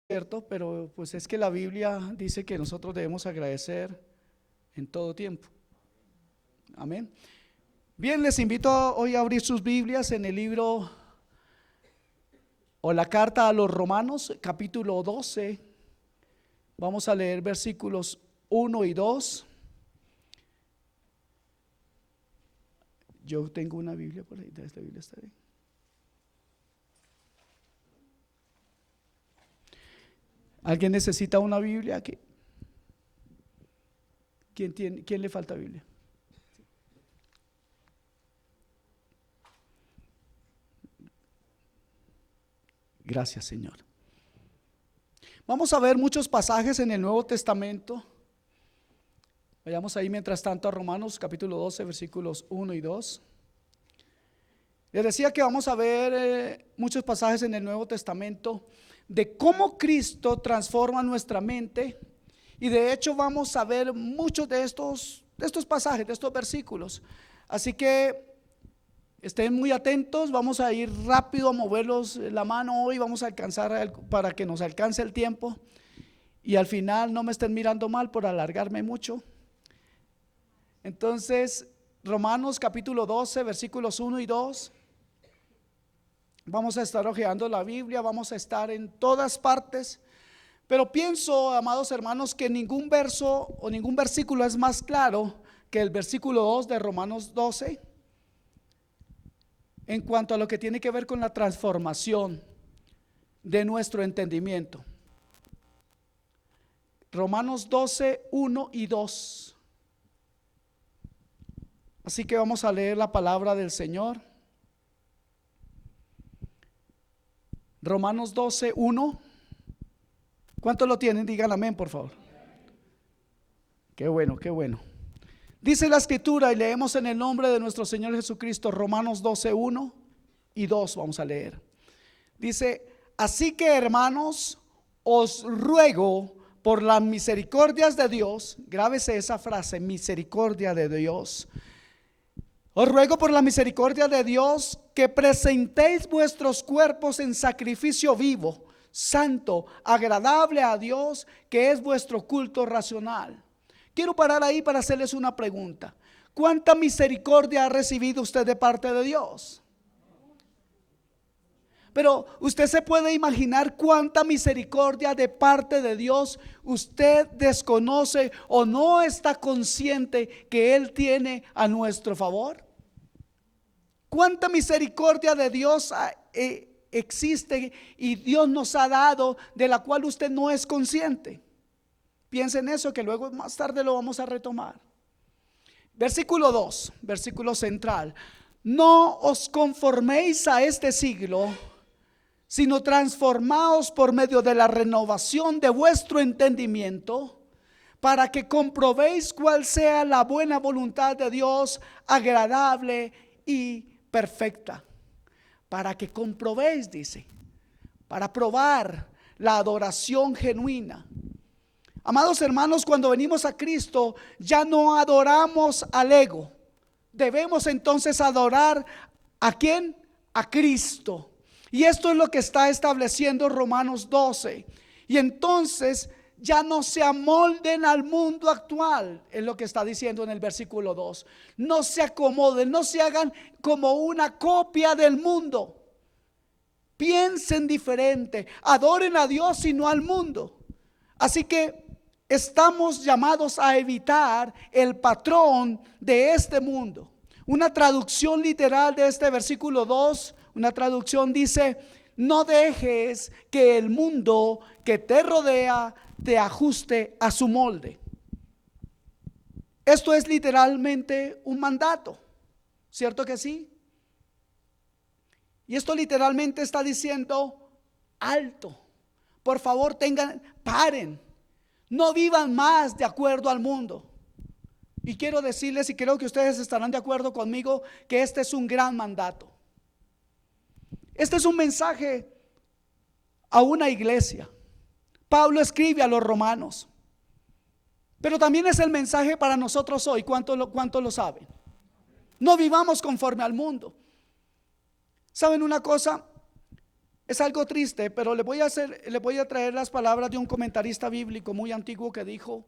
cierto, pero pues es que la Biblia dice que nosotros debemos agradecer en todo tiempo. Amén. Bien, les invito hoy a abrir sus Biblias en el libro o la carta a los Romanos, capítulo 12. Vamos a leer versículos 1 y 2. Yo tengo una Biblia por ahí, esta Biblia está ahí. ¿Alguien necesita una Biblia aquí? ¿Quién le falta Biblia? Gracias, Señor. Vamos a ver muchos pasajes en el Nuevo Testamento. Vayamos ahí mientras tanto a Romanos capítulo 12 versículos 1 y 2. Les decía que vamos a ver muchos pasajes en el Nuevo Testamento de cómo Cristo transforma nuestra mente, y de hecho vamos a ver muchos de estos pasajes, de estos versículos. Así que estén muy atentos, vamos a ir rápido a moverlos la mano hoy, vamos a alcanzar para que nos alcance el tiempo y al final no me estén mirando mal por alargarme mucho. Entonces, Romanos capítulo 12 versículos 1 y 2. Vamos a estar hojeando la Biblia, vamos a estar en todas partes, pero pienso, amados hermanos, que ningún verso o ningún versículo es más claro que el versículo 2 de Romanos 12 en cuanto a lo que tiene que ver con la transformación de nuestro entendimiento. Romanos 12, 1 y 2. Así que vamos a leer la palabra del Señor. Romanos 12, 1. ¿Cuántos lo tienen? Digan amén, por favor. Qué bueno, qué bueno. Dice la escritura, y leemos en el nombre de nuestro Señor Jesucristo, Romanos 12, 1 y 2 vamos a leer. Dice: así que, hermanos, os ruego por las misericordias de Dios, grábese esa frase, misericordia de Dios. Os ruego por la misericordia de Dios que presentéis vuestros cuerpos en sacrificio vivo, santo, agradable a Dios, que es vuestro culto racional. Quiero parar ahí para hacerles una pregunta. ¿Cuánta misericordia ha recibido usted de parte de Dios? Pero usted se puede imaginar cuánta misericordia de parte de Dios usted desconoce o no está consciente que Él tiene a nuestro favor. ¿Cuánta misericordia de Dios existe y Dios nos ha dado, de la cual usted no es consciente? Piensa en eso, que luego más tarde lo vamos a retomar. Versículo 2, versículo central. No os conforméis a este siglo, sino transformaos por medio de la renovación de vuestro entendimiento, para que comprobéis cuál sea la buena voluntad de Dios, agradable y perfecta. Para que comprobéis, dice, para probar la adoración genuina. Amados hermanos, cuando venimos a Cristo ya no adoramos al ego. Debemos entonces adorar ¿a quién? A Cristo. Y esto es lo que está estableciendo Romanos 12. Y entonces ya no se amolden al mundo actual, es lo que está diciendo en el versículo 2. No se acomoden, no se hagan como una copia del mundo. Piensen diferente, adoren a Dios y no al mundo. Así que estamos llamados a evitar el patrón de este mundo. Una traducción literal de este versículo 2, una traducción dice: no dejes que el mundo que te rodea te ajuste a su molde. Esto es literalmente un mandato, ¿cierto que sí? Y esto literalmente está diciendo: alto, por favor paren, no vivan más de acuerdo al mundo. Y quiero decirles, y creo que ustedes estarán de acuerdo conmigo, que este es un gran mandato. Este es un mensaje a una iglesia. Pablo escribe a los romanos, pero también es el mensaje para nosotros hoy. ¿Cuánto lo saben? No vivamos conforme al mundo. ¿Saben una cosa? Es algo triste, pero le voy a traer las palabras de un comentarista bíblico muy antiguo que dijo: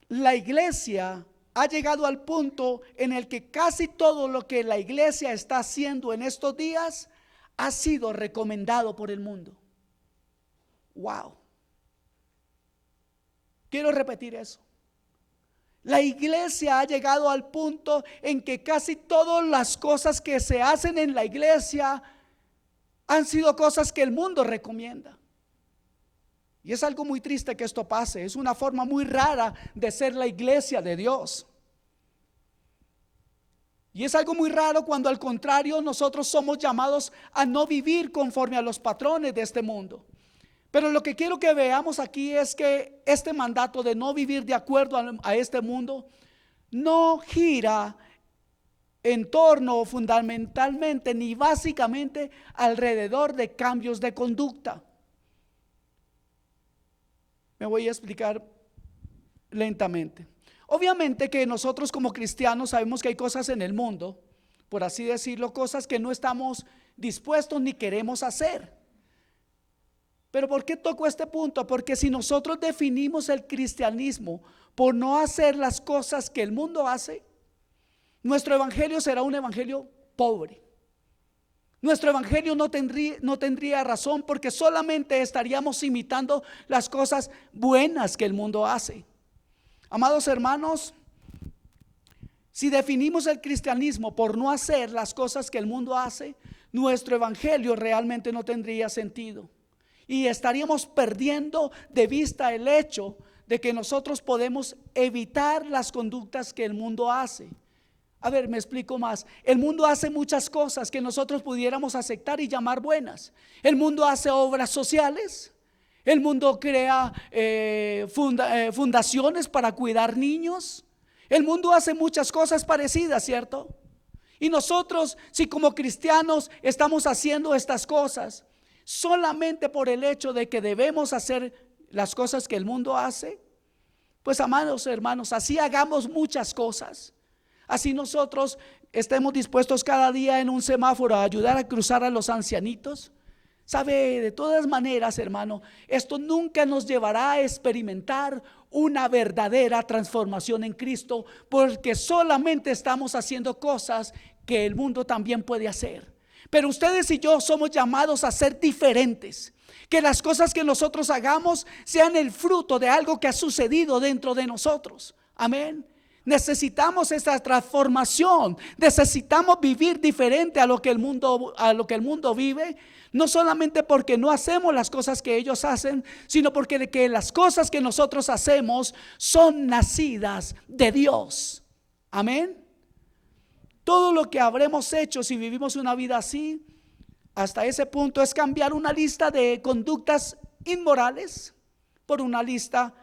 la iglesia ha llegado al punto en el que casi todo lo que la iglesia está haciendo en estos días ha sido recomendado por el mundo. Wow. Quiero repetir eso. La iglesia ha llegado al punto en que casi todas las cosas que se hacen en la iglesia han sido cosas que el mundo recomienda. Y es algo muy triste que esto pase. Es una forma muy rara de ser la iglesia de Dios. Y es algo muy raro cuando al contrario nosotros somos llamados a no vivir conforme a los patrones de este mundo. Pero lo que quiero que veamos aquí es que este mandato de no vivir de acuerdo a este mundo no gira en torno fundamentalmente ni básicamente alrededor de cambios de conducta. Me voy a explicar lentamente. Obviamente que nosotros como cristianos sabemos que hay cosas en el mundo, por así decirlo, cosas que no estamos dispuestos ni queremos hacer. Pero ¿por qué toco este punto? Porque si nosotros definimos el cristianismo por no hacer las cosas que el mundo hace, nuestro evangelio será un evangelio pobre. Nuestro evangelio no tendría razón, porque solamente estaríamos imitando las cosas buenas que el mundo hace. Amados hermanos, si definimos el cristianismo por no hacer las cosas que el mundo hace, nuestro evangelio realmente no tendría sentido. Y estaríamos perdiendo de vista el hecho de que nosotros podemos evitar las conductas que el mundo hace. A ver, me explico más. El mundo hace muchas cosas que nosotros pudiéramos aceptar y llamar buenas. El mundo hace obras sociales. El mundo crea fundaciones para cuidar niños. El mundo hace muchas cosas parecidas, ¿cierto? Y nosotros, si como cristianos estamos haciendo estas cosas solamente por el hecho de que debemos hacer las cosas que el mundo hace, pues amados hermanos, así hagamos muchas cosas, así nosotros estemos dispuestos cada día en un semáforo a ayudar a cruzar a los ancianitos, sabe, de todas maneras, hermano, esto nunca nos llevará a experimentar una verdadera transformación en Cristo, porque solamente estamos haciendo cosas que el mundo también puede hacer. Pero ustedes y yo somos llamados a ser diferentes. Que las cosas que nosotros hagamos sean el fruto de algo que ha sucedido dentro de nosotros. Amén. Necesitamos esta transformación. Necesitamos vivir diferente a lo que el mundo vive. No solamente porque no hacemos las cosas que ellos hacen, sino porque que las cosas que nosotros hacemos son nacidas de Dios. Amén. Todo lo que habremos hecho si vivimos una vida así, hasta ese punto, es cambiar una lista de conductas inmorales por una lista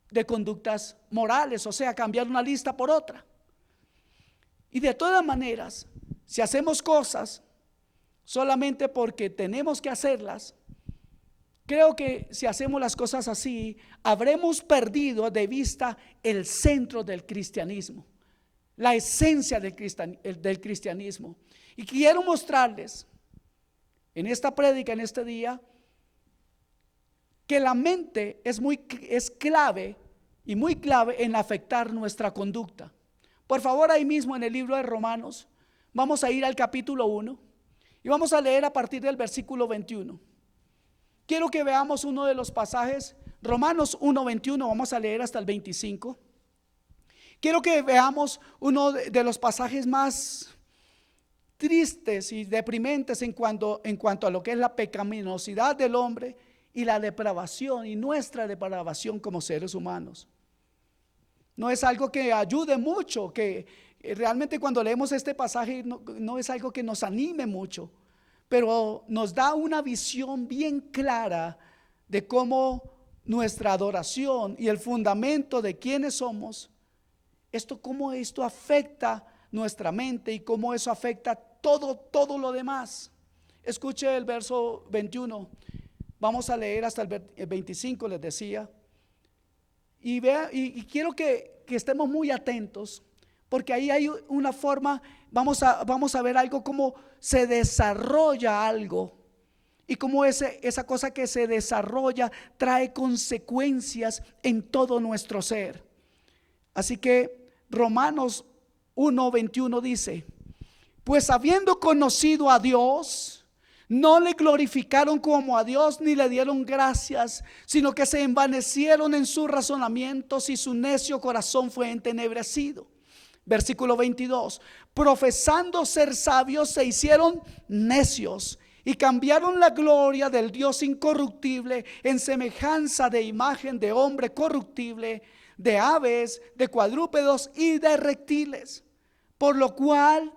de conductas morales, o sea, cambiar una lista por otra. Y de todas maneras, si hacemos cosas solamente porque tenemos que hacerlas, creo que si hacemos las cosas así, habremos perdido de vista el centro del cristianismo, la esencia del cristianismo. Y quiero mostrarles en esta prédica, en este día, que la mente es clave y muy clave en afectar nuestra conducta. Por favor, ahí mismo en el libro de Romanos, vamos a ir al capítulo 1 y vamos a leer a partir del versículo 21. Quiero que veamos uno de los pasajes, Romanos 1:21, vamos a leer hasta el 25. Quiero que veamos uno de los pasajes más tristes y deprimentes en cuanto a lo que es la pecaminosidad del hombre y la depravación y nuestra depravación como seres humanos. No es algo que ayude mucho, que realmente cuando leemos este pasaje no es algo que nos anime mucho, pero nos da una visión bien clara de cómo nuestra adoración y el fundamento de quiénes somos, cómo esto afecta nuestra mente y cómo eso afecta todo lo demás. Escuche el verso 21. Vamos a leer hasta el 25, les decía. Y quiero que estemos muy atentos, porque ahí hay una forma, vamos a ver algo, cómo se desarrolla algo y cómo esa cosa que se desarrolla trae consecuencias en todo nuestro ser. Así que Romanos 1:21 dice: pues habiendo conocido a Dios, no le glorificaron como a Dios ni le dieron gracias, sino que se envanecieron en sus razonamientos y su necio corazón fue entenebrecido. Versículo 22: profesando ser sabios, se hicieron necios y cambiaron la gloria del Dios incorruptible en semejanza de imagen de hombre corruptible, de aves, de cuadrúpedos y de reptiles. Por lo cual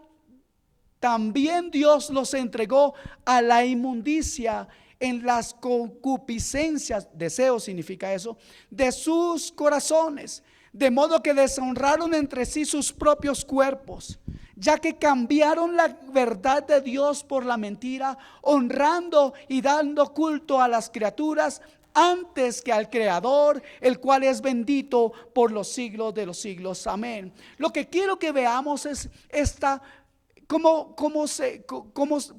también Dios los entregó a la inmundicia en las concupiscencias, deseo significa eso, de sus corazones, de modo que deshonraron entre sí sus propios cuerpos, ya que cambiaron la verdad de Dios por la mentira, honrando y dando culto a las criaturas antes que al Creador, el cual es bendito por los siglos de los siglos. Amén. Lo que quiero que veamos es cómo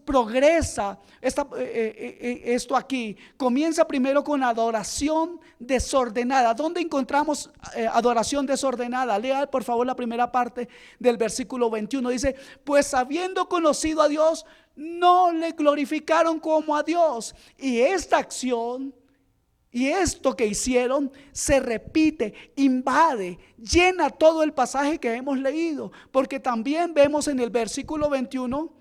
progresa esto aquí. Comienza primero con adoración desordenada. ¿Dónde encontramos adoración desordenada? Lea por favor la primera parte del versículo 21. Dice: pues habiendo conocido a Dios, no le glorificaron como a Dios. Y esta acción y esto que hicieron se repite, invade, llena todo el pasaje que hemos leído. Porque también vemos en el versículo 21,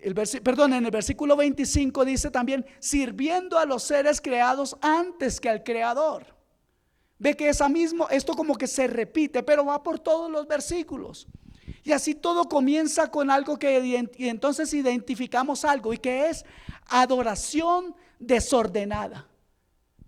en el versículo 25 dice también: sirviendo a los seres creados antes que al Creador. Ve que esto como que se repite, pero va por todos los versículos. Y así todo comienza con algo y entonces identificamos algo, y que es adoración desordenada.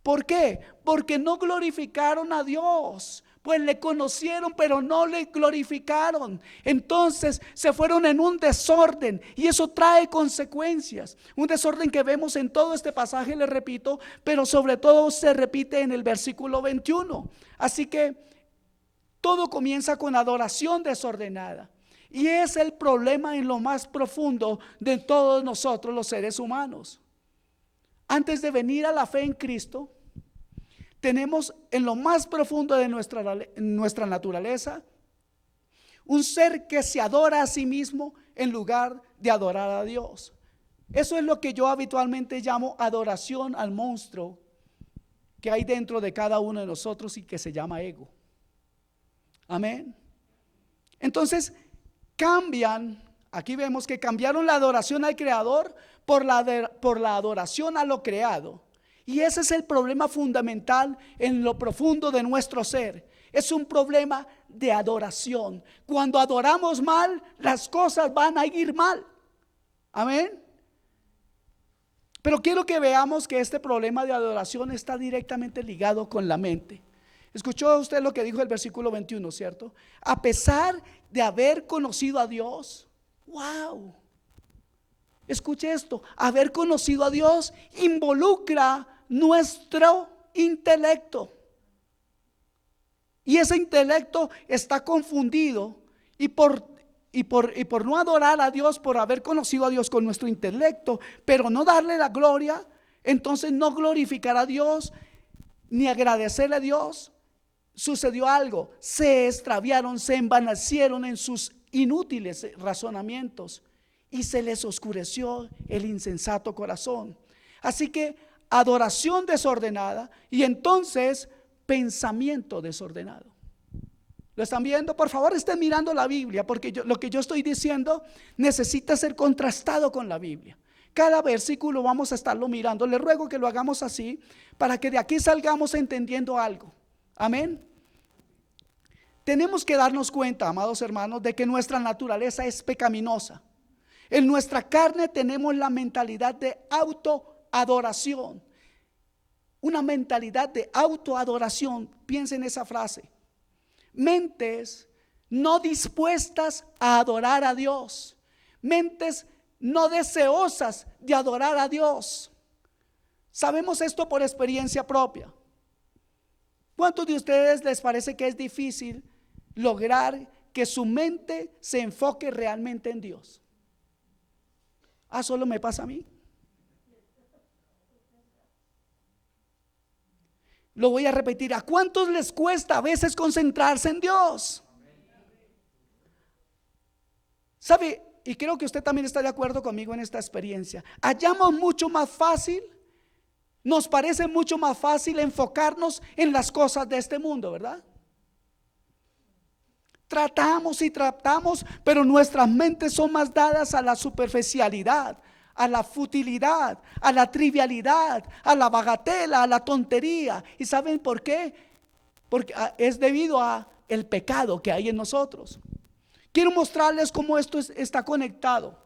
¿Por qué? Porque no glorificaron a Dios. Pues le conocieron, pero no le glorificaron. Entonces se fueron en un desorden, y eso trae consecuencias. Un desorden que vemos en todo este pasaje, le repito, pero sobre todo se repite en el versículo 21. Así que todo comienza con adoración desordenada, y es el problema en lo más profundo de todos nosotros los seres humanos. Antes de venir a la fe en Cristo, tenemos en lo más profundo de nuestra naturaleza un ser que se adora a sí mismo en lugar de adorar a Dios. Eso es lo que yo habitualmente llamo adoración al monstruo que hay dentro de cada uno de nosotros y que se llama ego. Amén. Entonces aquí vemos que cambiaron la adoración al Creador por la adoración a lo creado. Y ese es el problema fundamental en lo profundo de nuestro ser. Es un problema de adoración. Cuando adoramos mal, las cosas van a ir mal. Amén. Pero quiero que veamos que este problema de adoración está directamente ligado con la mente. Escuchó usted lo que dijo el versículo 21, ¿cierto? A pesar de haber conocido a Dios. Wow. Escuche esto: haber conocido a Dios involucra nuestro intelecto. Y ese intelecto está confundido, y por no adorar a Dios, por haber conocido a Dios con nuestro intelecto, pero no darle la gloria, entonces no glorificar a Dios ni agradecerle a Dios, sucedió algo: se extraviaron, se envanecieron en sus inútiles razonamientos, y se les oscureció el insensato corazón. Así que adoración desordenada, y entonces pensamiento desordenado. ¿Lo están viendo? Por favor, estén mirando la Biblia, porque lo que yo estoy diciendo necesita ser contrastado con la Biblia. Cada versículo vamos a estarlo mirando. Le ruego que lo hagamos así, para que de aquí salgamos entendiendo algo. Amén. Tenemos que darnos cuenta, amados hermanos, de que nuestra naturaleza es pecaminosa. En nuestra carne tenemos la mentalidad de autoadoración. Una mentalidad de autoadoración. Piensen en esa frase: mentes no dispuestas a adorar a Dios, mentes no deseosas de adorar a Dios. Sabemos esto por experiencia propia. ¿Cuántos de ustedes les parece que es difícil lograr que su mente se enfoque realmente en Dios? Solo me pasa a mí. Lo voy a repetir. ¿A cuántos les cuesta a veces concentrarse en Dios? ¿Sabe? Y creo que usted también está de acuerdo conmigo en esta experiencia. Hallamos mucho más fácil, nos parece mucho más fácil enfocarnos en las cosas de este mundo, ¿verdad? Tratamos y tratamos, pero nuestras mentes son más dadas a la superficialidad, a la futilidad, a la trivialidad, a la bagatela, a la tontería. ¿Y saben por qué? Porque es debido a el pecado que hay en nosotros. Quiero mostrarles cómo esto está conectado.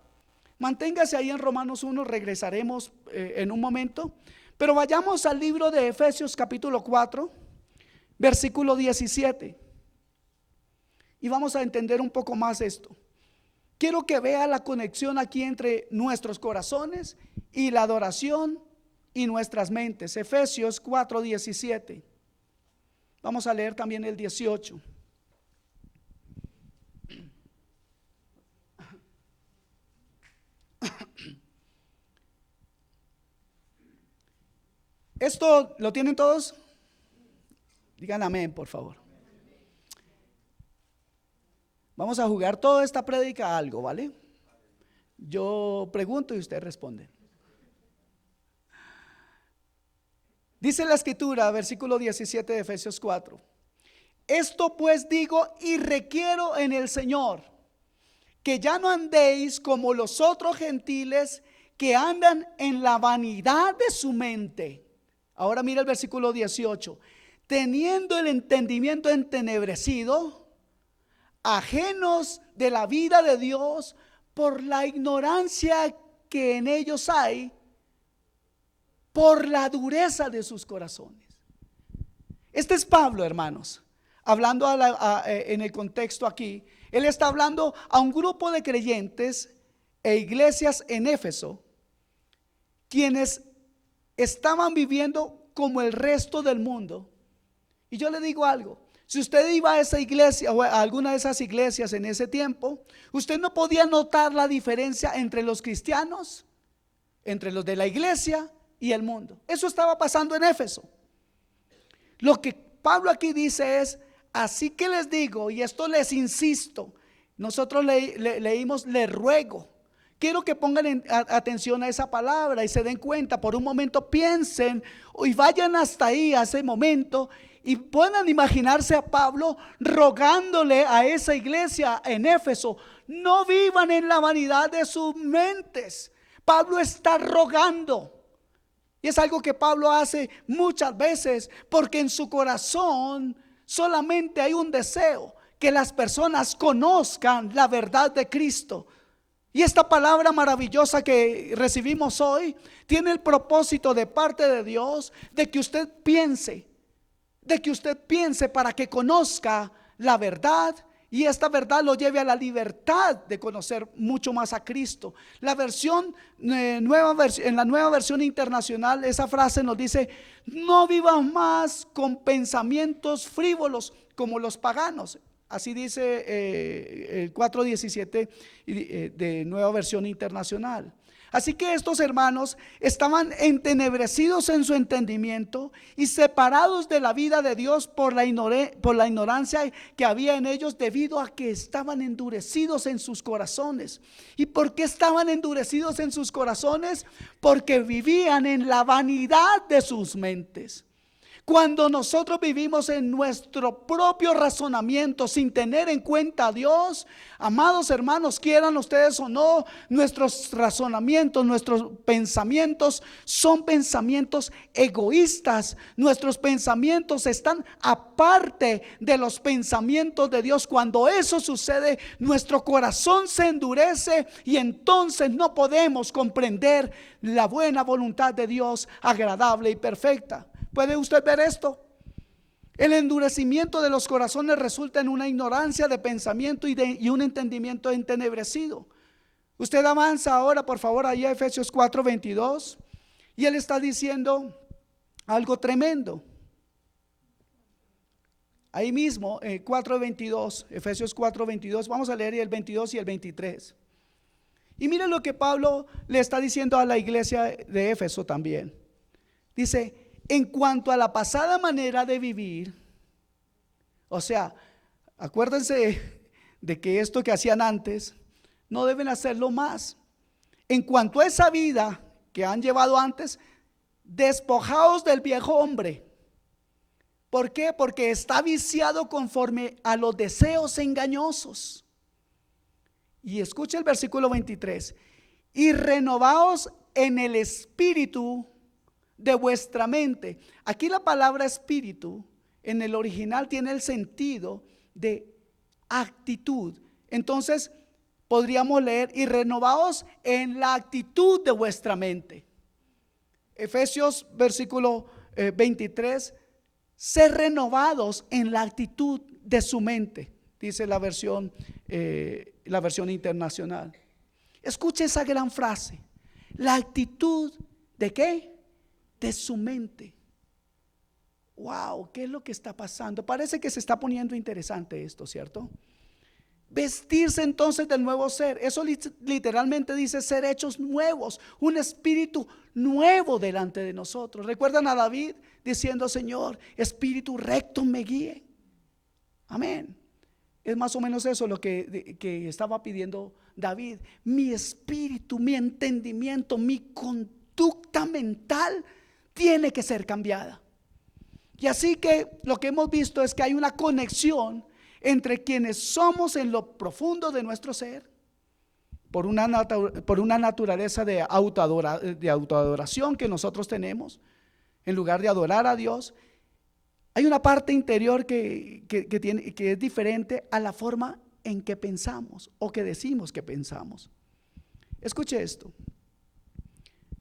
Manténgase ahí en Romanos 1, regresaremos en un momento. Pero vayamos al libro de Efesios capítulo 4, versículo 17. Y vamos a entender un poco más esto. Quiero que vea la conexión aquí entre nuestros corazones y la adoración y nuestras mentes. Efesios 4, 17. Vamos a leer también el 18. ¿Esto lo tienen todos? Digan amén, por favor. Vamos a jugar toda esta prédica a algo, ¿vale? Yo pregunto y usted responde. Dice la escritura, versículo 17 de Efesios 4. Esto pues digo y requiero en el Señor, que ya no andéis como los otros gentiles que andan en la vanidad de su mente. Ahora mira el versículo 18. Teniendo el entendimiento entenebrecido, ajenos de la vida de Dios por la ignorancia que en ellos hay, por la dureza de sus corazones. Este es Pablo, hermanos, hablando en el contexto aquí. Él está hablando a un grupo de creyentes e iglesias en Éfeso, quienes estaban viviendo como el resto del mundo. Y yo le digo algo: si usted iba a esa iglesia o a alguna de esas iglesias en ese tiempo, usted no podía notar la diferencia entre los cristianos, entre los de la iglesia y el mundo. Eso estaba pasando en Éfeso. Lo que Pablo aquí dice es: así que les digo, y esto les insisto. Nosotros leímos le ruego. Quiero que pongan atención a esa palabra y se den cuenta, por un momento piensen y vayan hasta ahí, a ese momento, y puedan imaginarse a Pablo rogándole a esa iglesia en Éfeso: no vivan en la vanidad de sus mentes. Pablo está rogando. Y es algo que Pablo hace muchas veces, porque en su corazón solamente hay un deseo: que las personas conozcan la verdad de Cristo. Y esta palabra maravillosa que recibimos hoy tiene el propósito de parte de Dios de que usted piense, para que conozca la verdad, y esta verdad lo lleve a la libertad de conocer mucho más a Cristo. La versión en la nueva versión internacional, esa frase nos dice: no vivas más con pensamientos frívolos como los paganos. Así dice el 4:17 de nueva versión internacional. Así que estos hermanos estaban entenebrecidos en su entendimiento y separados de la vida de Dios por la ignorancia que había en ellos, debido a que estaban endurecidos en sus corazones. ¿Y por qué estaban endurecidos en sus corazones? Porque vivían en la vanidad de sus mentes. Cuando nosotros vivimos en nuestro propio razonamiento sin tener en cuenta a Dios, amados hermanos, quieran ustedes o no, nuestros razonamientos, nuestros pensamientos son pensamientos egoístas. Nuestros pensamientos están aparte de los pensamientos de Dios. Cuando eso sucede, nuestro corazón se endurece y entonces no podemos comprender la buena voluntad de Dios, agradable y perfecta. ¿Puede usted ver esto? El endurecimiento de los corazones resulta en una ignorancia de pensamiento y un entendimiento entenebrecido. Usted avanza ahora, por favor, allá a Efesios 4:22, y él está diciendo algo tremendo. Ahí mismo, 4:22, Efesios 4:22, vamos a leer el 22 y el 23. Y miren lo que Pablo le está diciendo a la iglesia de Éfeso también. Dice: en cuanto a la pasada manera de vivir, o sea, acuérdense de que esto que hacían antes, no deben hacerlo más. En cuanto a esa vida que han llevado antes, despojaos del viejo hombre. ¿Por qué? Porque está viciado conforme a los deseos engañosos. Y escucha el versículo 23. Y renovaos en el espíritu de vuestra mente. Aquí la palabra espíritu en el original tiene el sentido de actitud. Entonces podríamos leer: y renovaos en la actitud de vuestra mente. Efesios versículo 23. Ser renovados en la actitud de su mente, dice la versión internacional. Escuche esa gran frase: la actitud de ¿qué? De su mente. Wow, ¿qué es lo que está pasando? Parece que se está poniendo interesante esto, ¿cierto? Vestirse entonces del nuevo ser. Eso literalmente dice ser hechos nuevos, un espíritu nuevo delante de nosotros. ¿Recuerdan a David diciendo: Señor, espíritu recto me guíe? Amén. Es más o menos eso lo que estaba pidiendo David. Mi espíritu, mi entendimiento, mi conducta mental tiene que ser cambiada. Y así que lo que hemos visto es que hay una conexión entre quienes somos en lo profundo de nuestro ser, por una naturaleza de autoadoración que nosotros tenemos. En lugar de adorar a Dios, hay una parte interior que es diferente a la forma en que pensamos o que decimos que pensamos. Escuche esto: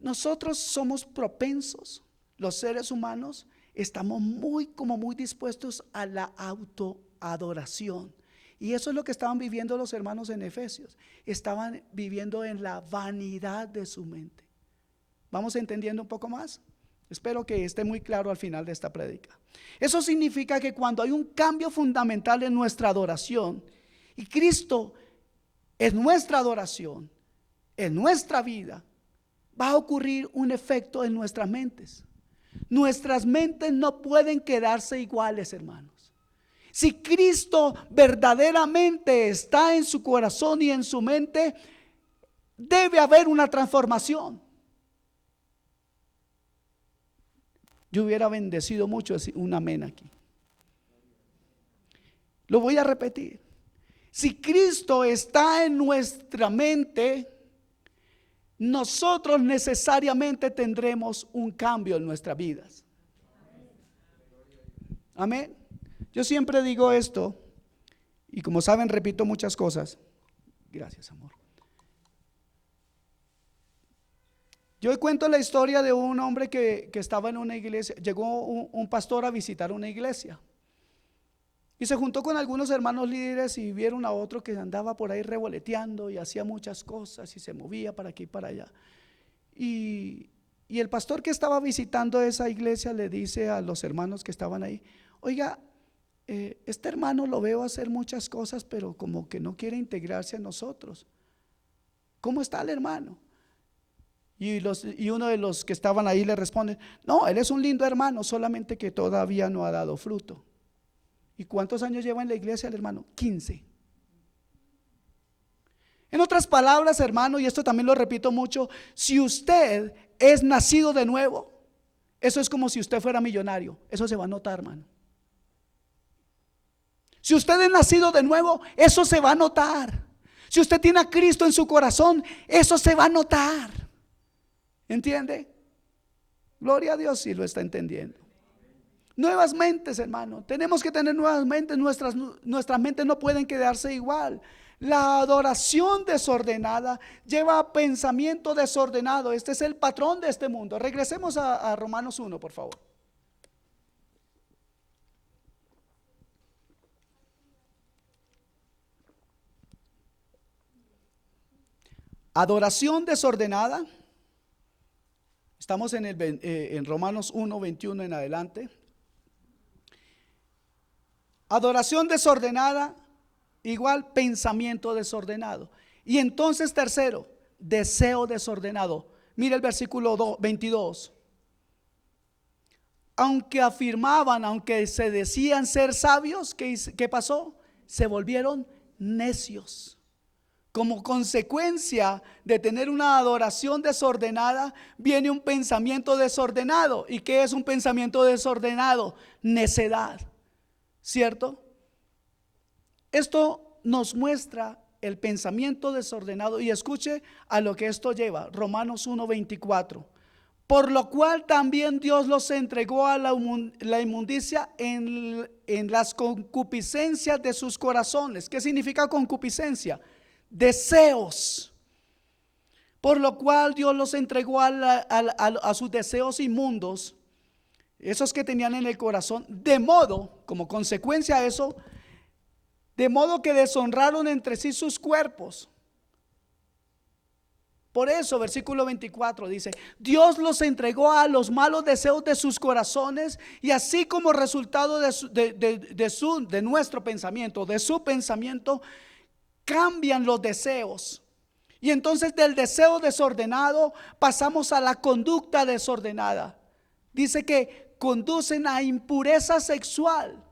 nosotros somos propensos, los seres humanos estamos muy dispuestos a la autoadoración. Y eso es lo que estaban viviendo los hermanos en Efesios. Estaban viviendo en la vanidad de su mente. ¿Vamos entendiendo un poco más? Espero que esté muy claro al final de esta prédica. Eso significa que cuando hay un cambio fundamental en nuestra adoración y Cristo es nuestra adoración, en nuestra vida, va a ocurrir un efecto en nuestras mentes. Nuestras mentes no pueden quedarse iguales, hermanos. Si Cristo verdaderamente está en su corazón y en su mente, debe haber una transformación. Yo hubiera bendecido mucho un amén aquí. Lo voy a repetir. Si Cristo está en nuestra mente, nosotros necesariamente tendremos un cambio en nuestras vidas. Amén. Yo siempre digo esto, y como saben, repito muchas cosas. Gracias, amor. Yo cuento la historia de un hombre que estaba en una iglesia. Llegó un pastor a visitar una iglesia y se juntó con algunos hermanos líderes y vieron a otro que andaba por ahí revoloteando y hacía muchas cosas y se movía para aquí y para allá. Y el pastor que estaba visitando esa iglesia le dice a los hermanos que estaban ahí: oiga, este hermano lo veo hacer muchas cosas, pero como que no quiere integrarse a nosotros. ¿Cómo está el hermano? Y uno de los que estaban ahí le responde: no, él es un lindo hermano, solamente que todavía no ha dado fruto. ¿Y cuántos años lleva en la iglesia el hermano? 15. En otras palabras, hermano, y esto también lo repito mucho, si usted es nacido de nuevo, eso es como si usted fuera millonario. Eso se va a notar, hermano. Si usted es nacido de nuevo, eso se va a notar. Si usted tiene a Cristo en su corazón, eso se va a notar. ¿Entiende? Gloria a Dios si lo está entendiendo. Nuevas mentes, hermano. Tenemos que tener nuevas mentes. Nuestras mentes no pueden quedarse igual. La adoración desordenada lleva a pensamiento desordenado. Este es el patrón de este mundo. Regresemos a Romanos 1, por favor. Adoración desordenada. Estamos en Romanos 1, 21 en adelante. Adoración desordenada igual pensamiento desordenado. Y entonces tercero, deseo desordenado. Mira el versículo 22. aunque afirmaban, aunque se decían ser sabios, ¿qué pasó? Se volvieron necios. Como consecuencia de tener una adoración desordenada, viene un pensamiento desordenado. ¿Y qué es un pensamiento desordenado? Necedad, ¿cierto? Esto nos muestra el pensamiento desordenado, y escuche a lo que esto lleva. Romanos 1:24. Por lo cual también Dios los entregó a la inmundicia en las concupiscencias de sus corazones. ¿Qué significa concupiscencia? Deseos. Por lo cual Dios los entregó a sus deseos inmundos, esos que tenían en el corazón, de modo, como consecuencia de eso, de modo que deshonraron entre sí sus cuerpos. Por eso, versículo 24 dice: Dios los entregó a los malos deseos de sus corazones, y así como resultado de nuestro pensamiento, de su pensamiento, cambian los deseos. Y entonces del deseo desordenado pasamos a la conducta desordenada. Dice que conducen a impureza sexual.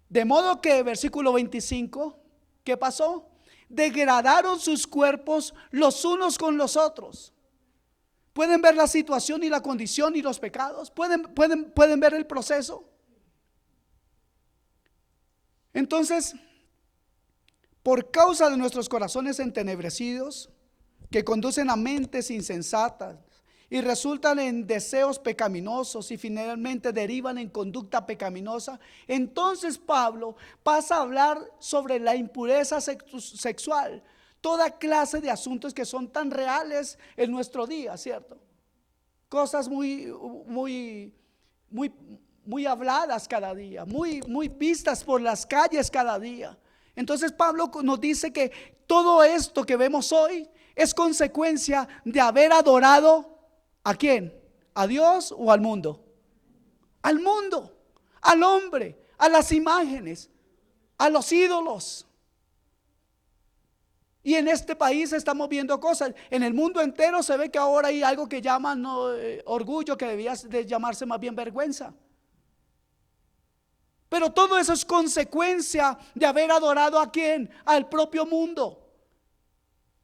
De modo que, versículo 25, ¿qué pasó? Degradaron sus cuerpos los unos con los otros. ¿Pueden ver la situación y la condición y los pecados? ¿Pueden ver el proceso? Entonces, por causa de nuestros corazones entenebrecidos, que conducen a mentes insensatas y resultan en deseos pecaminosos y finalmente derivan en conducta pecaminosa, entonces Pablo pasa a hablar sobre la impureza sexual, toda clase de asuntos que son tan reales en nuestro día, ¿cierto? Cosas muy habladas cada día, muy vistas por las calles cada día. Entonces Pablo nos dice que todo esto que vemos hoy es consecuencia de haber adorado ¿a quién? ¿A Dios o al mundo? Al mundo, al hombre, a las imágenes, a los ídolos. Y en este país estamos viendo cosas. En el mundo entero se ve que ahora hay algo que llaman orgullo, que debía de llamarse más bien vergüenza. Pero todo eso es consecuencia de haber adorado ¿a quién? Al propio mundo.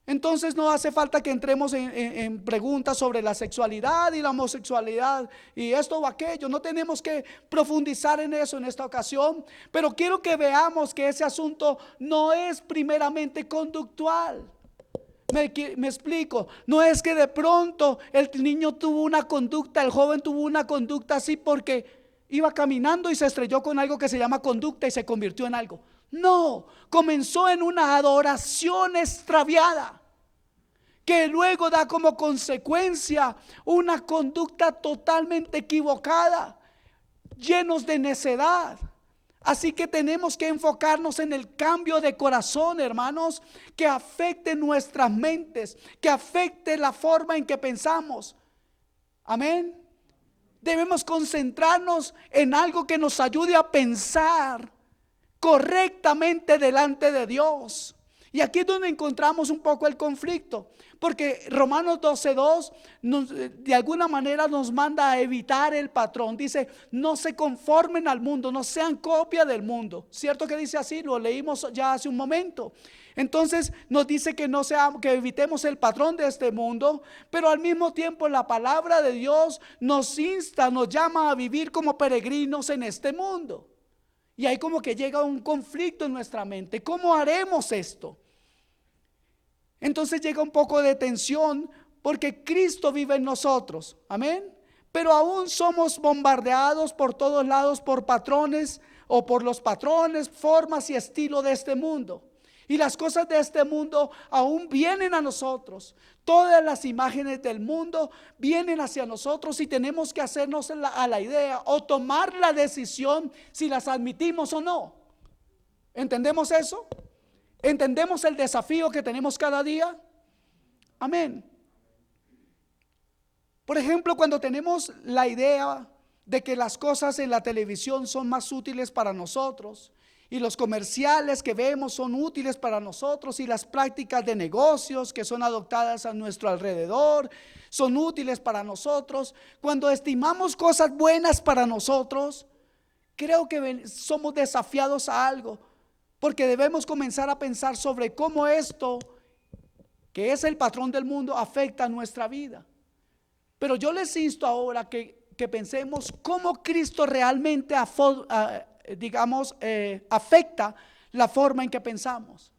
Entonces no hace falta que entremos en preguntas sobre la sexualidad y la homosexualidad y esto o aquello. No tenemos que profundizar en eso en esta ocasión, pero quiero que veamos que ese asunto no es primeramente conductual. Me explico, no es que de pronto el niño tuvo una conducta, el joven tuvo una conducta así porque iba caminando y se estrelló con algo que se llama conducta y se convirtió en algo. No, comenzó en una adoración extraviada, que luego da como consecuencia una conducta totalmente equivocada, llenos de necedad. Así que tenemos que enfocarnos en el cambio de corazón, hermanos, que afecte nuestras mentes, que afecte la forma en que pensamos. Amén. Debemos concentrarnos en algo que nos ayude a pensar correctamente delante de Dios. Y aquí es donde encontramos un poco el conflicto, porque Romanos 12:2 de alguna manera nos manda a evitar el patrón. Dice: no se conformen al mundo, no sean copia del mundo. ¿Cierto que dice así? Lo leímos ya hace un momento. Entonces nos dice que que evitemos el patrón de este mundo, pero al mismo tiempo la palabra de Dios nos insta, nos llama a vivir como peregrinos en este mundo. Y ahí como que llega un conflicto en nuestra mente. ¿Cómo haremos esto? Entonces llega un poco de tensión porque Cristo vive en nosotros. Amén. Pero aún somos bombardeados por todos lados por patrones o por los patrones, formas y estilo de este mundo. Y las cosas de este mundo aún vienen a nosotros. Todas las imágenes del mundo vienen hacia nosotros y tenemos que hacernos a la idea o tomar la decisión si las admitimos o no. ¿Entendemos eso? ¿Entendemos el desafío que tenemos cada día? Amén. Por ejemplo, cuando tenemos la idea de que las cosas en la televisión son más útiles para nosotros Y los comerciales que vemos son útiles para nosotros, y las prácticas de negocios que son adoptadas a nuestro alrededor son útiles para nosotros. Cuando estimamos cosas buenas para nosotros, creo que somos desafiados a algo, porque debemos comenzar a pensar sobre cómo esto, que es el patrón del mundo, afecta a nuestra vida. Pero yo les insto ahora que pensemos cómo Cristo realmente afecta la forma en que pensamos.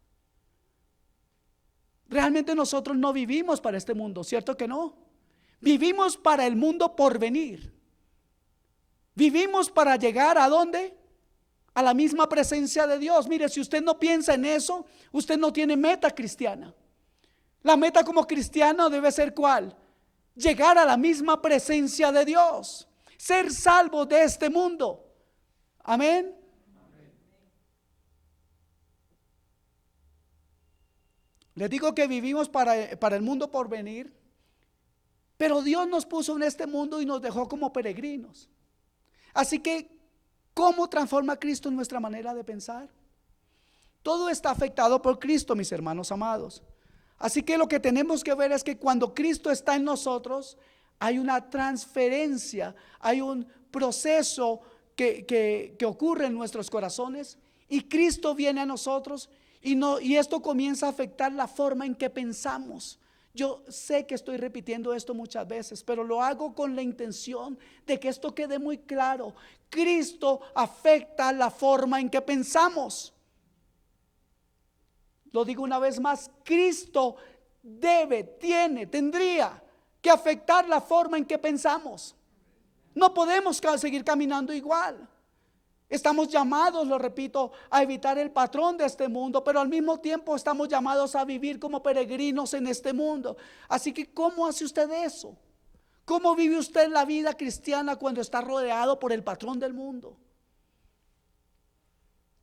Realmente nosotros no vivimos para este mundo, ¿cierto que no? Vivimos para el mundo por venir. Vivimos para llegar ¿a dónde? A la misma presencia de Dios. Mire, si usted no piensa en eso, usted no tiene meta cristiana. La meta como cristiano debe ser ¿cuál? Llegar a la misma presencia de Dios, ser salvo de este mundo. Amén. Les digo que vivimos para el mundo por venir, pero Dios nos puso en este mundo y nos dejó como peregrinos. Así que, ¿cómo transforma Cristo nuestra manera de pensar? Todo está afectado por Cristo, mis hermanos amados. Así que lo que tenemos que ver es que cuando Cristo está en nosotros, hay una transferencia, hay un proceso que ocurre en nuestros corazones, y Cristo viene a nosotros y esto comienza a afectar la forma en que pensamos. Yo sé que estoy repitiendo esto muchas veces, pero lo hago con la intención de que esto quede muy claro. Cristo afecta la forma en que pensamos. Lo digo una vez más, Cristo tendría que afectar la forma en que pensamos. No podemos seguir caminando igual. Estamos llamados, lo repito, a evitar el patrón de este mundo, pero al mismo tiempo estamos llamados a vivir como peregrinos en este mundo. Así que, ¿cómo hace usted eso? ¿Cómo vive usted la vida cristiana cuando está rodeado por el patrón del mundo?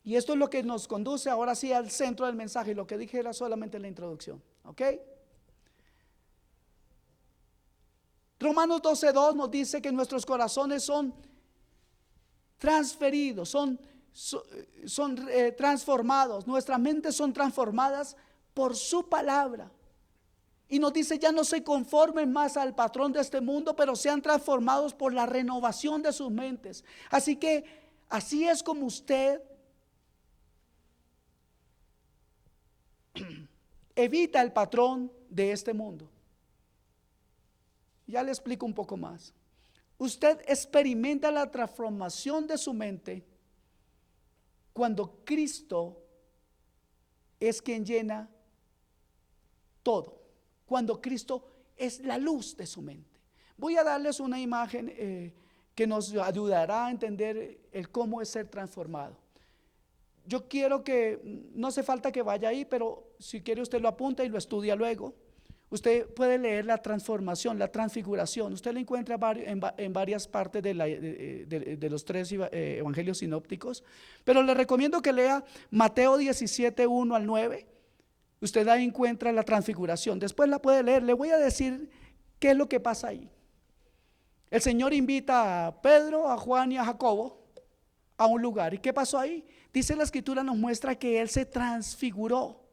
Y esto es lo que nos conduce ahora sí al centro del mensaje. Lo que dije era solamente la introducción, ¿ok? Romanos 12:2 nos dice que nuestros corazones son transferidos, son transformados. Nuestras mentes son transformadas por su palabra. Y nos dice: ya no se conformen más al patrón de este mundo, pero sean transformados por la renovación de sus mentes. Así que así es como usted evita el patrón de este mundo. Ya le explico un poco más. Usted experimenta la transformación de su mente cuando Cristo es quien llena todo, cuando Cristo es la luz de su mente. Voy a darles una imagen que nos ayudará a entender el cómo es ser transformado. Yo quiero que, no hace falta que vaya ahí, pero si quiere usted lo apunta y lo estudia luego. Usted puede leer la transformación, la transfiguración. Usted la encuentra en varias partes de los tres evangelios sinópticos. Pero le recomiendo que lea Mateo 17, 1 al 9. Usted ahí encuentra la transfiguración. Después la puede leer. Le voy a decir qué es lo que pasa ahí. El Señor invita a Pedro, a Juan y a Jacobo a un lugar. ¿Y qué pasó ahí? Dice la escritura, nos muestra que Él se transfiguró.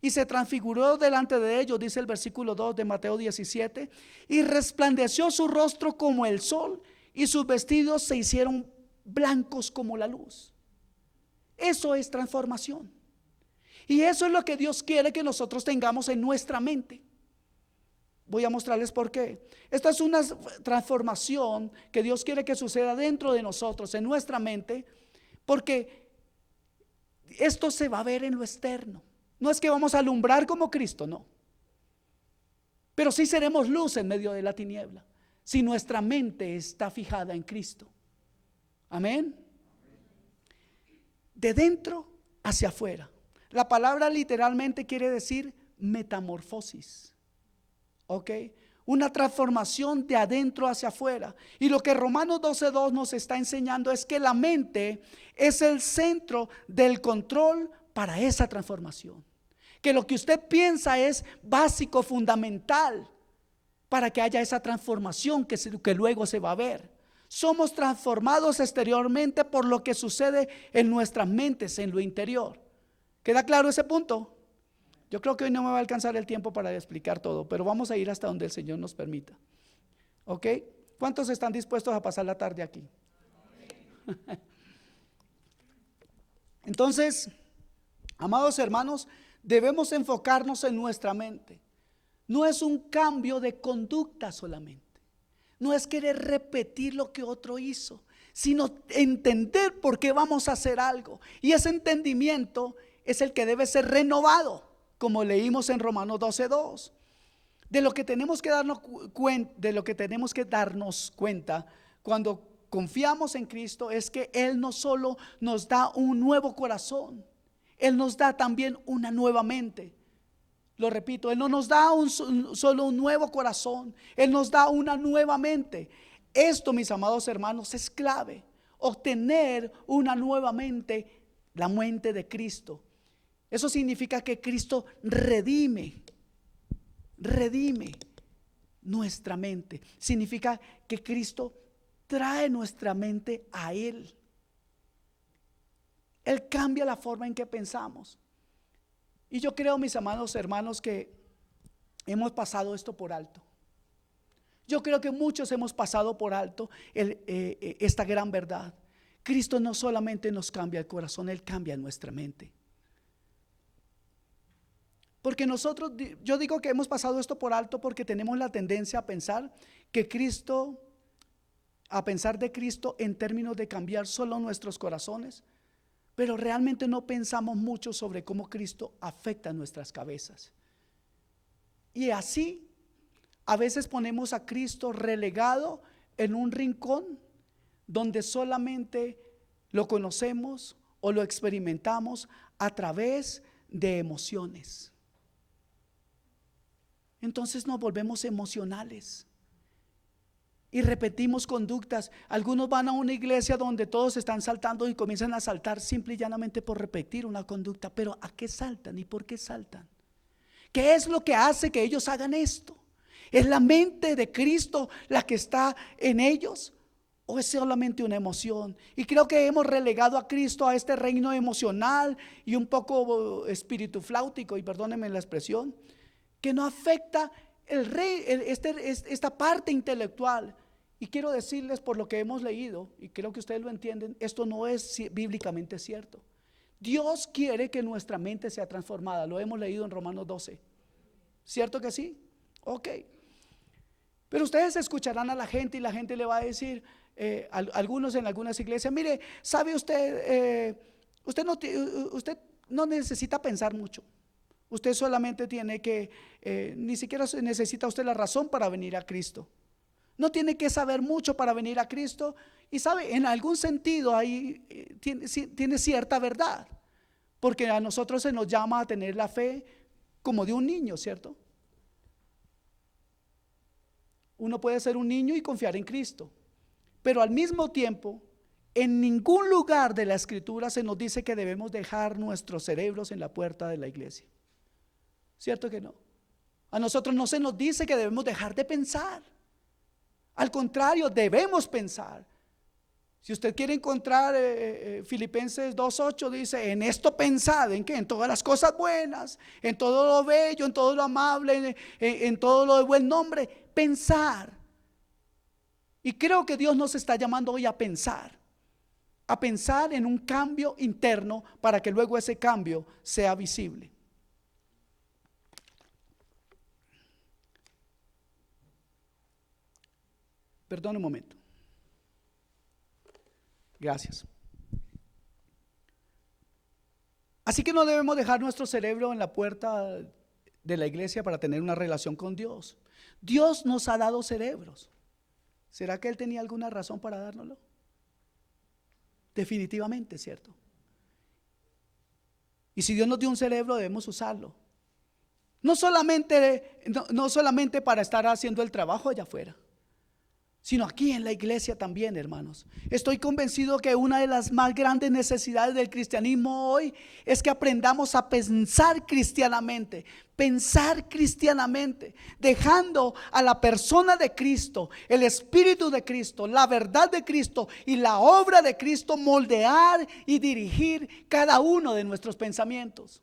Y se transfiguró delante de ellos, dice el versículo 2 de Mateo 17, y resplandeció su rostro como el sol, y sus vestidos se hicieron blancos como la luz. Eso es transformación. Y eso es lo que Dios quiere que nosotros tengamos en nuestra mente. Voy a mostrarles por qué. Esta es una transformación que Dios quiere que suceda dentro de nosotros, en nuestra mente, porque esto se va a ver en lo externo. No es que vamos a alumbrar como Cristo, no. Pero sí seremos luz en medio de la tiniebla, si nuestra mente está fijada en Cristo. Amén. De dentro hacia afuera. La palabra literalmente quiere decir metamorfosis. ¿Ok? Una transformación de adentro hacia afuera. Y lo que Romanos 12:2 nos está enseñando es que la mente es el centro del control para esa transformación. Que lo que usted piensa es básico, fundamental para que haya esa transformación que luego se va a ver. Somos transformados exteriormente por lo que sucede en nuestras mentes, en lo interior. ¿Queda claro ese punto? Yo creo que hoy no me va a alcanzar el tiempo para explicar todo, pero vamos a ir hasta donde el Señor nos permita. ¿Ok? ¿Cuántos están dispuestos a pasar la tarde aquí? Entonces, amados hermanos, debemos enfocarnos en nuestra mente. No es un cambio de conducta solamente. No es querer repetir lo que otro hizo, sino entender por qué vamos a hacer algo. Y ese entendimiento es el que debe ser renovado, como leímos en Romanos 12:2. De lo que tenemos que darnos cuenta cuando confiamos en Cristo es que Él no solo nos da un nuevo corazón, Él nos da también una nueva mente. Lo repito, Él no nos da solo un nuevo corazón, Él nos da una nueva mente. Esto, mis amados hermanos, es clave. Obtener una nueva mente, la mente de Cristo. Eso significa que Cristo redime nuestra mente. Significa que Cristo trae nuestra mente a Él. Él cambia la forma en que pensamos. Y yo creo, mis amados hermanos, que hemos pasado esto por alto. Yo creo que muchos hemos pasado por alto esta gran verdad. Cristo no solamente nos cambia el corazón, Él cambia nuestra mente. Porque nosotros, yo digo que hemos pasado esto por alto porque tenemos la tendencia a pensar que Cristo, a pensar de Cristo en términos de cambiar solo nuestros corazones, pero realmente no pensamos mucho sobre cómo Cristo afecta nuestras cabezas. Y así, a veces ponemos a Cristo relegado en un rincón donde solamente lo conocemos o lo experimentamos a través de emociones. Entonces nos volvemos emocionales y repetimos conductas. Algunos van a una iglesia donde todos están saltando y comienzan a saltar simple y llanamente por repetir una conducta. Pero ¿a qué saltan y por qué saltan? ¿Qué es lo que hace que ellos hagan esto? ¿Es la mente de Cristo la que está en ellos? ¿O es solamente una emoción? Y creo que hemos relegado a Cristo a este reino emocional y un poco espíritu flautico, y perdónenme la expresión, que no afecta esta parte intelectual. Y quiero decirles, por lo que hemos leído, y creo que ustedes lo entienden, esto no es bíblicamente cierto. Dios quiere que nuestra mente sea transformada. Lo hemos leído en Romanos 12. ¿Cierto que sí? Ok. Pero ustedes escucharán a la gente y la gente le va a decir, algunos en algunas iglesias, mire, ¿sabe usted? Usted no necesita pensar mucho. Usted solamente tiene que, ni siquiera necesita usted la razón para venir a Cristo. No tiene que saber mucho para venir a Cristo. Y sabe, en algún sentido ahí tiene cierta verdad. Porque a nosotros se nos llama a tener la fe como de un niño, ¿cierto? Uno puede ser un niño y confiar en Cristo. Pero al mismo tiempo, en ningún lugar de la Escritura se nos dice que debemos dejar nuestros cerebros en la puerta de la iglesia. ¿Cierto que no? A nosotros no se nos dice que debemos dejar de pensar. Al contrario, debemos pensar. Si usted quiere encontrar Filipenses 2:8 dice, en esto pensad, ¿en qué? En todas las cosas buenas, en todo lo bello, en todo lo amable, en todo lo de buen nombre. Pensar. Y creo que Dios nos está llamando hoy a pensar en un cambio interno para que luego ese cambio sea visible. Perdón un momento. Gracias. Así que no debemos dejar nuestro cerebro en la puerta de la iglesia para tener una relación con Dios. Dios nos ha dado cerebros. ¿Será que Él tenía alguna razón para dárnoslo? Definitivamente, ¿cierto? Y si Dios nos dio un cerebro, debemos usarlo. No solamente para estar haciendo el trabajo allá afuera, sino aquí en la iglesia también, hermanos. Estoy convencido que una de las más grandes necesidades del cristianismo hoy es que aprendamos a pensar cristianamente, dejando a la persona de Cristo, el Espíritu de Cristo, la verdad de Cristo y la obra de Cristo moldear y dirigir cada uno de nuestros pensamientos.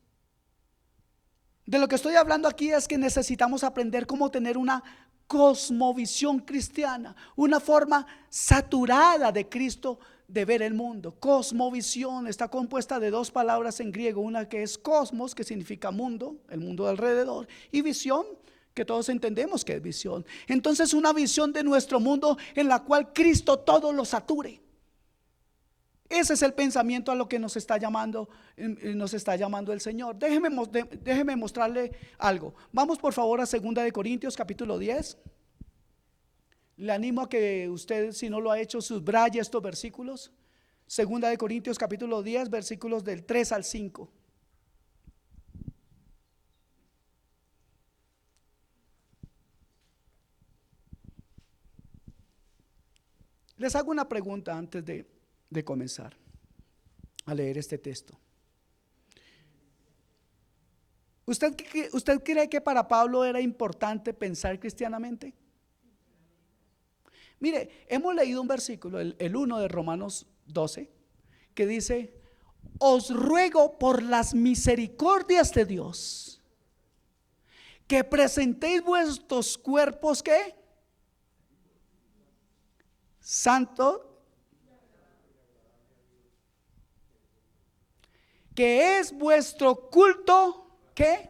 De lo que estoy hablando aquí es que necesitamos aprender cómo tener una cosmovisión cristiana, una forma saturada de Cristo de ver el mundo. Cosmovisión está compuesta de dos palabras en griego, una que es cosmos, que significa mundo, el mundo de alrededor, y visión, que todos entendemos que es visión. Entonces, una visión de nuestro mundo en la cual Cristo todo lo sature. Ese es el pensamiento a lo que nos está llamando el Señor. Déjeme mostrarle algo. Vamos por favor a 2 de Corintios capítulo 10. Le animo a que usted, si no lo ha hecho, subraye estos versículos. 2 de Corintios capítulo 10, versículos del 3 al 5. Les hago una pregunta antes de comenzar a leer este texto. ¿Usted cree que para Pablo era importante pensar cristianamente? Mire, hemos leído un versículo, el 1 de Romanos 12, que dice: os ruego por las misericordias de Dios que presentéis vuestros cuerpos, ¿qué? Santo, que es vuestro culto, ¿qué?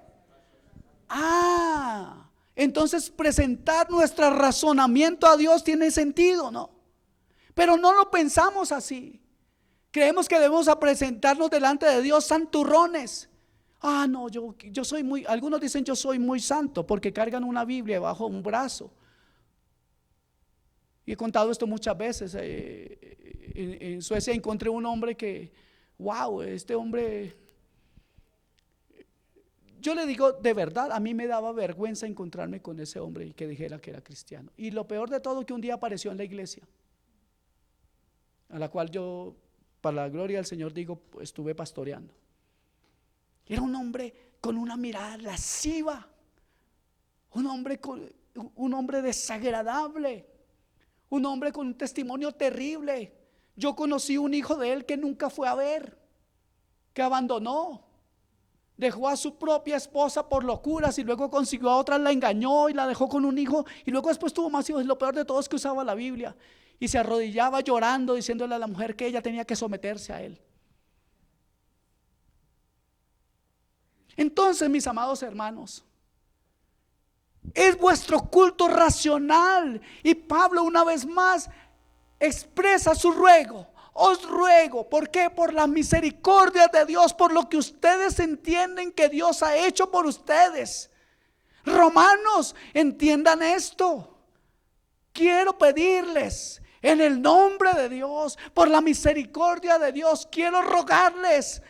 Entonces presentar nuestro razonamiento a Dios tiene sentido, ¿no? Pero no lo pensamos así. Creemos que debemos presentarnos delante de Dios santurrones. No, yo soy muy, algunos dicen yo soy muy santo porque cargan una Biblia bajo un brazo. Y he contado esto muchas veces. En Suecia encontré un hombre que, wow, este hombre, yo le digo de verdad, a mí me daba vergüenza encontrarme con ese hombre y que dijera que era cristiano. Y lo peor de todo, que un día apareció en la iglesia, a la cual yo, para la gloria del Señor, digo, estuve pastoreando. Era un hombre con una mirada lasciva, un hombre desagradable, un hombre con un testimonio terrible. Yo conocí un hijo de él que nunca fue a ver, que abandonó, dejó a su propia esposa por locuras y luego consiguió a otra, la engañó y la dejó con un hijo y luego después tuvo más hijos. Y lo peor de todo es que usaba la Biblia y se arrodillaba llorando diciéndole a la mujer que ella tenía que someterse a él. Entonces, mis amados hermanos, es vuestro culto racional. Y Pablo una vez más expresa su ruego. Os ruego, ¿por qué? Por la misericordia de Dios, por lo que ustedes entienden que Dios ha hecho por ustedes. Romanos, entiendan esto. Quiero pedirles en el nombre de Dios, por la misericordia de Dios, quiero rogarles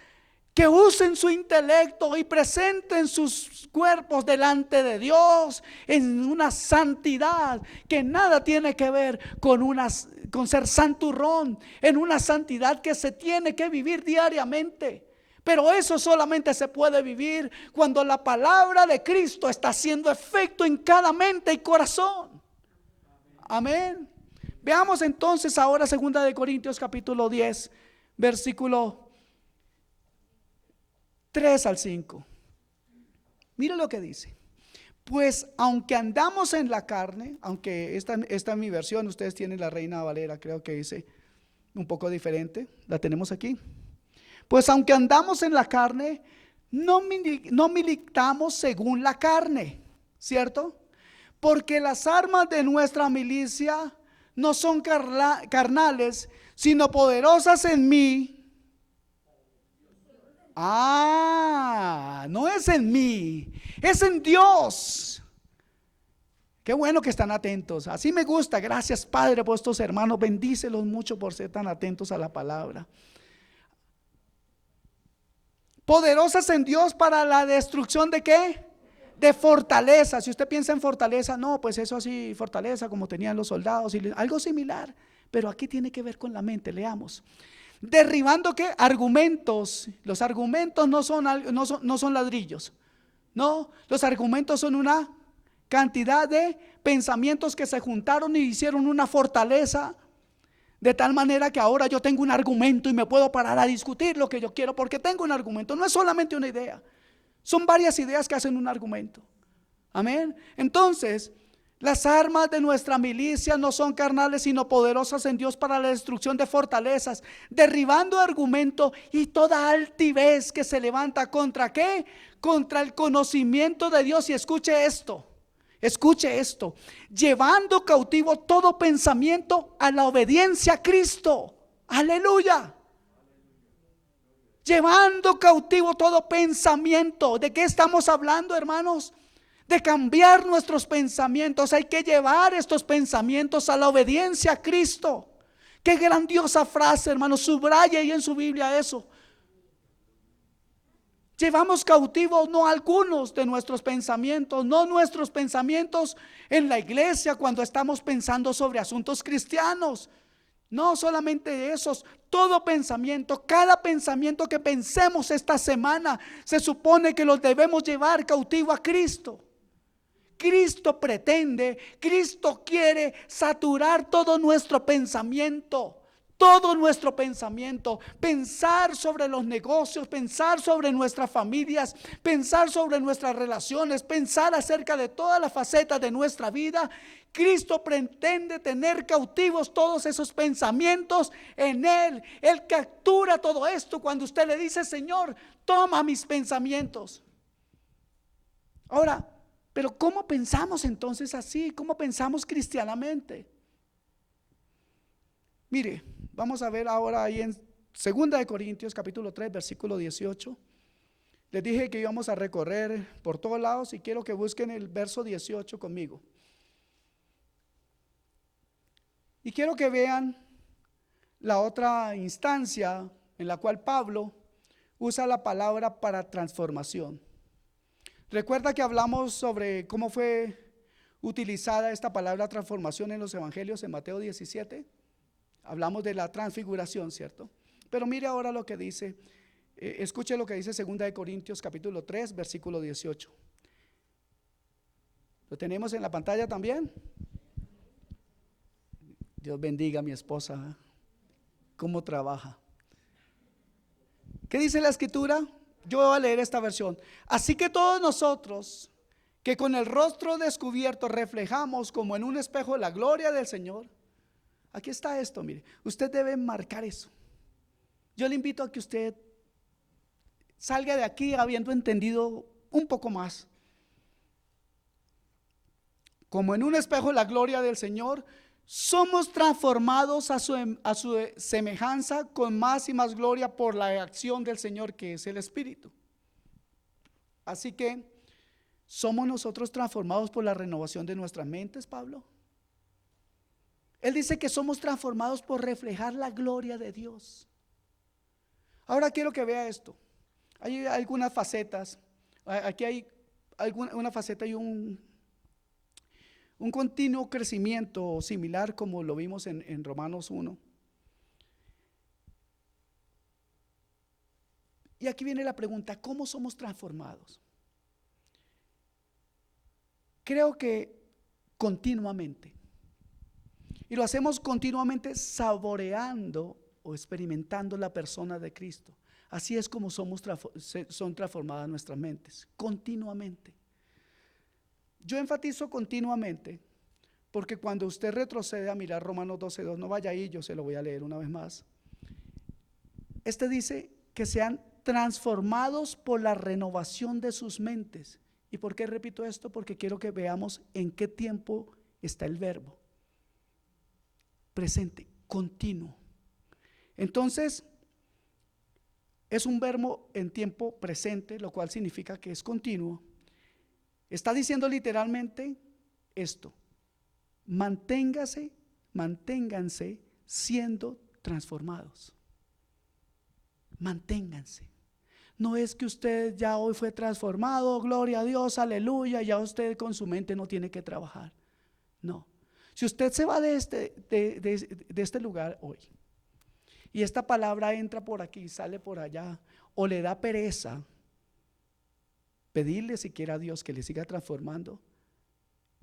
que usen su intelecto y presenten sus cuerpos delante de Dios en una santidad que nada tiene que ver con ser santurrón, en una santidad que se tiene que vivir diariamente. Pero eso solamente se puede vivir cuando la palabra de Cristo está haciendo efecto en cada mente y corazón. Amén. Veamos entonces ahora 2 de Corintios capítulo 10, versículo 3 al 5. Mira lo que dice: pues aunque andamos en la carne, aunque esta es mi versión, ustedes tienen la Reina Valera, creo que dice un poco diferente, la tenemos aquí. Pues aunque andamos en la carne, no militamos según la carne, ¿cierto? Porque las armas de nuestra milicia no son carnales, sino poderosas en mí. No es en mí, es en Dios. Qué bueno que están atentos. Así me gusta. Gracias, Padre, por estos hermanos. Bendícelos mucho por ser tan atentos a la palabra. Poderosas en Dios para la destrucción de ¿qué? de fortaleza. Si usted piensa en fortaleza, no, pues eso así, fortaleza como tenían los soldados, algo similar. Pero aquí tiene que ver con la mente, leamos. Derribando ¿qué? Argumentos. Los argumentos no son ladrillos. No, los argumentos son una cantidad de pensamientos que se juntaron y hicieron una fortaleza. De tal manera que ahora yo tengo un argumento y me puedo parar a discutir lo que yo quiero porque tengo un argumento. No es solamente una idea, son varias ideas que hacen un argumento. Amén. Entonces, las armas de nuestra milicia no son carnales, sino poderosas en Dios para la destrucción de fortalezas, derribando argumento y toda altivez que se levanta contra ¿qué? Contra el conocimiento de Dios. Y escuche esto. Escuche esto, llevando cautivo todo pensamiento a la obediencia a Cristo. Aleluya. Llevando cautivo todo pensamiento. ¿De qué estamos hablando, hermanos? De cambiar nuestros pensamientos. Hay que llevar estos pensamientos a la obediencia a Cristo. Qué grandiosa frase, hermanos. Subraye ahí en su Biblia eso. Llevamos cautivos no algunos de nuestros pensamientos, no nuestros pensamientos en la iglesia cuando estamos pensando sobre asuntos cristianos. No solamente esos, todo pensamiento, cada pensamiento que pensemos esta semana, se supone que los debemos llevar cautivo a Cristo. Cristo pretende, Cristo quiere saturar todo nuestro pensamiento. Todo nuestro pensamiento, pensar sobre los negocios, pensar sobre nuestras familias, pensar sobre nuestras relaciones, pensar acerca de todas las facetas de nuestra vida. Cristo pretende tener cautivos todos esos pensamientos en Él. Él captura todo esto cuando usted le dice: Señor, toma mis pensamientos. Ahora, pero ¿cómo pensamos entonces así? ¿Cómo pensamos cristianamente? Mire, vamos a ver ahora ahí en 2 Corintios capítulo 3 versículo 18. Les dije que íbamos a recorrer por todos lados y quiero que busquen el verso 18 conmigo. Y quiero que vean la otra instancia en la cual Pablo usa la palabra para transformación. Recuerda que hablamos sobre cómo fue utilizada esta palabra transformación en los evangelios en Mateo 17. Hablamos de la transfiguración, ¿cierto? Pero mire ahora lo que dice, escuche lo que dice 2 Corintios capítulo 3 versículo 18. ¿Lo tenemos en la pantalla también? Dios bendiga a mi esposa, cómo trabaja. ¿Qué dice la escritura? Yo voy a leer esta versión. Así que todos nosotros, que con el rostro descubierto reflejamos como en un espejo la gloria del Señor. Aquí está esto, mire, usted debe marcar eso. Yo le invito a que usted salga de aquí habiendo entendido un poco más. Como en un espejo la gloria del Señor, somos transformados a su semejanza con más y más gloria por la acción del Señor, que es el Espíritu. Así que, ¿somos nosotros transformados por la renovación de nuestras mentes, Pablo? Él dice que somos transformados por reflejar la gloria de Dios. Ahora quiero que vea esto. Hay algunas facetas. Aquí hay una faceta y un continuo crecimiento similar como lo vimos en Romanos 1. Y aquí viene la pregunta: ¿cómo somos transformados? Creo que continuamente. Y lo hacemos continuamente saboreando o experimentando la persona de Cristo. Así es como son transformadas nuestras mentes, continuamente. Yo enfatizo continuamente porque cuando usted retrocede a mirar Romanos 12:2, no vaya ahí, yo se lo voy a leer una vez más. Este dice que sean transformados por la renovación de sus mentes. ¿Y por qué repito esto? Porque quiero que veamos en qué tiempo está el verbo. Presente, continuo. Entonces, es un verbo en tiempo presente, lo cual significa que es continuo. Está diciendo literalmente esto: manténganse siendo transformados. Manténganse. no es que usted ya hoy fue transformado, gloria a Dios, aleluya, ya usted con su mente no tiene que trabajar. No. Si usted se va de este lugar hoy y esta palabra entra por aquí, sale por allá, o le da pereza pedirle siquiera a Dios que le siga transformando,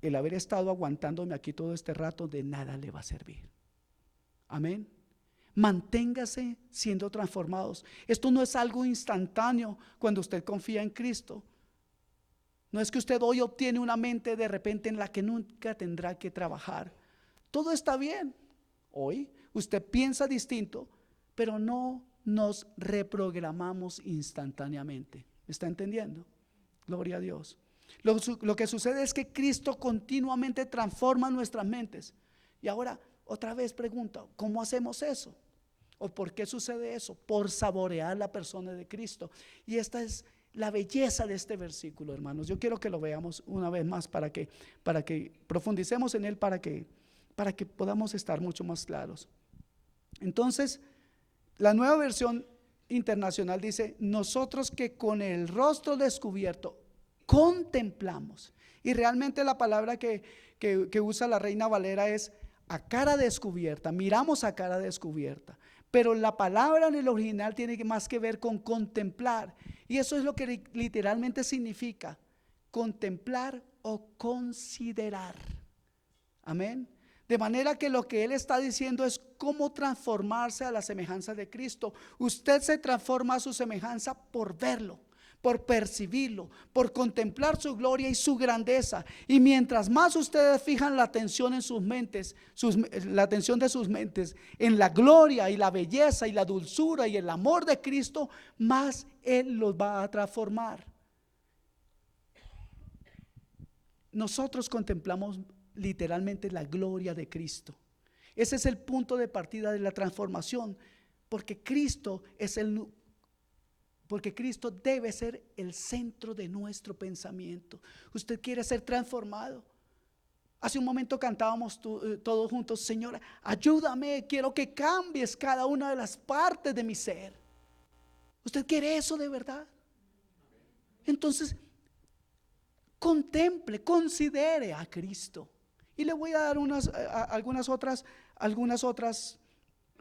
el haber estado aguantándome aquí todo este rato de nada le va a servir. Amén. Manténgase siendo transformados. Esto no es algo instantáneo cuando usted confía en Cristo. No es que usted hoy obtiene una mente de repente en la que nunca tendrá que trabajar. Todo está bien. Hoy usted piensa distinto, pero no nos reprogramamos instantáneamente. ¿Me está entendiendo? Gloria a Dios. Lo que sucede es que Cristo continuamente transforma nuestras mentes. Y ahora otra vez pregunto, ¿cómo hacemos eso? ¿O por qué sucede eso? Por saborear la persona de Cristo. Y esta es la belleza de este versículo, hermanos. Yo quiero que lo veamos una vez más para que profundicemos en él, para que podamos estar mucho más claros. Entonces, la nueva versión internacional dice: nosotros que con el rostro descubierto contemplamos. Y realmente la palabra que usa la Reina Valera es a cara descubierta. Miramos a cara descubierta. Pero la palabra en el original tiene más que ver con contemplar. Y eso es lo que literalmente significa contemplar o considerar. Amén. De manera que lo que él está diciendo es cómo transformarse a la semejanza de Cristo. Usted se transforma a su semejanza por verlo, por percibirlo, por contemplar su gloria y su grandeza. Y mientras más ustedes fijan la atención en sus mentes, la atención de sus mentes en la gloria y la belleza y la dulzura y el amor de Cristo, más él los va a transformar. Nosotros contemplamos literalmente la gloria de Cristo. Ese es el punto de partida de la transformación, porque Cristo debe ser el centro de nuestro pensamiento. Usted quiere ser transformado. Hace un momento cantábamos todos juntos: Señor, ayúdame, quiero que cambies cada una de las partes de mi ser. ¿Usted quiere eso de verdad? Entonces, contemple, considere a Cristo. Y le voy a dar algunas otras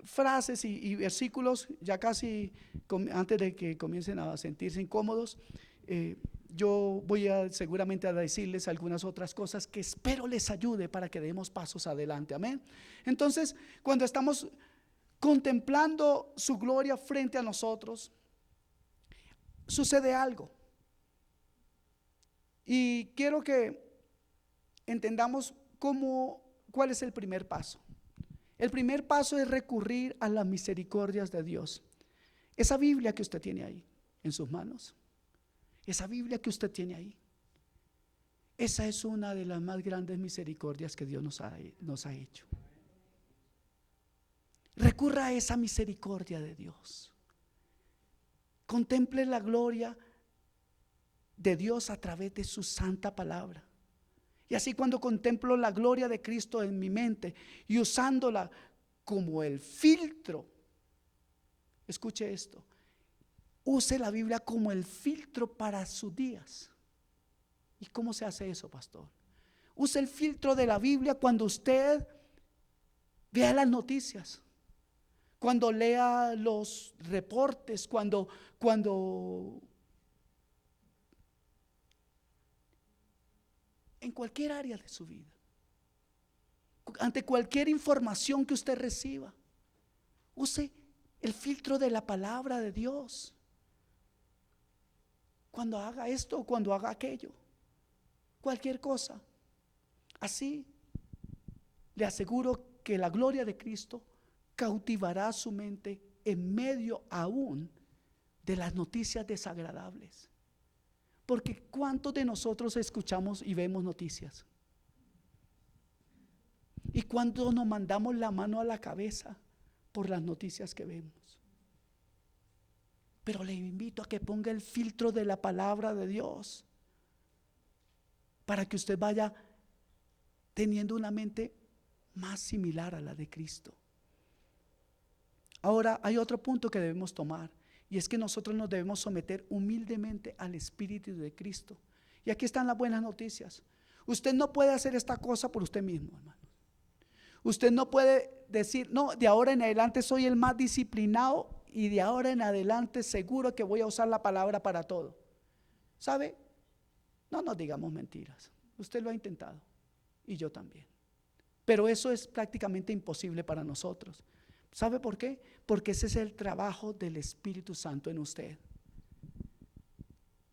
frases y versículos, ya casi antes de que comiencen a sentirse incómodos. Yo voy seguramente a decirles algunas otras cosas que espero les ayude para que demos pasos adelante. Amén. Entonces, cuando estamos contemplando su gloria frente a nosotros, sucede algo. Y quiero que entendamos cuál es el primer paso. El primer paso es recurrir a las misericordias de Dios. Esa Biblia que usted tiene ahí en sus manos, esa Biblia que usted tiene ahí, esa es una de las más grandes misericordias que Dios nos ha hecho. Recurra a esa misericordia de Dios. Contemple la gloria de Dios a través de su santa palabra. Y así, cuando contemplo la gloria de Cristo en mi mente y usándola como el filtro, escuche esto, use la Biblia como el filtro para sus días. ¿Y cómo se hace eso, pastor? Use el filtro de la Biblia cuando usted vea las noticias, cuando lea los reportes, cuando en cualquier área de su vida, ante cualquier información que usted reciba, use el filtro de la palabra de Dios. Cuando haga esto o cuando haga aquello, cualquier cosa, así le aseguro que la gloria de Cristo cautivará su mente en medio aún de las noticias desagradables. Porque ¿cuántos de nosotros escuchamos y vemos noticias? ¿Y cuántos nos mandamos la mano a la cabeza por las noticias que vemos? Pero le invito a que ponga el filtro de la palabra de Dios para que usted vaya teniendo una mente más similar a la de Cristo. Ahora hay otro punto que debemos tomar, Y es que nosotros nos debemos someter humildemente al Espíritu de Cristo. Y aquí están las buenas noticias. Usted no puede hacer esta cosa por usted mismo, hermano. Usted no puede decir, no, de ahora en adelante soy el más disciplinado y de ahora en adelante seguro que voy a usar la palabra para todo. ¿Sabe? No nos digamos mentiras. Usted lo ha intentado y yo también. Pero eso es prácticamente imposible para nosotros. ¿Sabe por qué? Porque ese es el trabajo del Espíritu Santo en usted.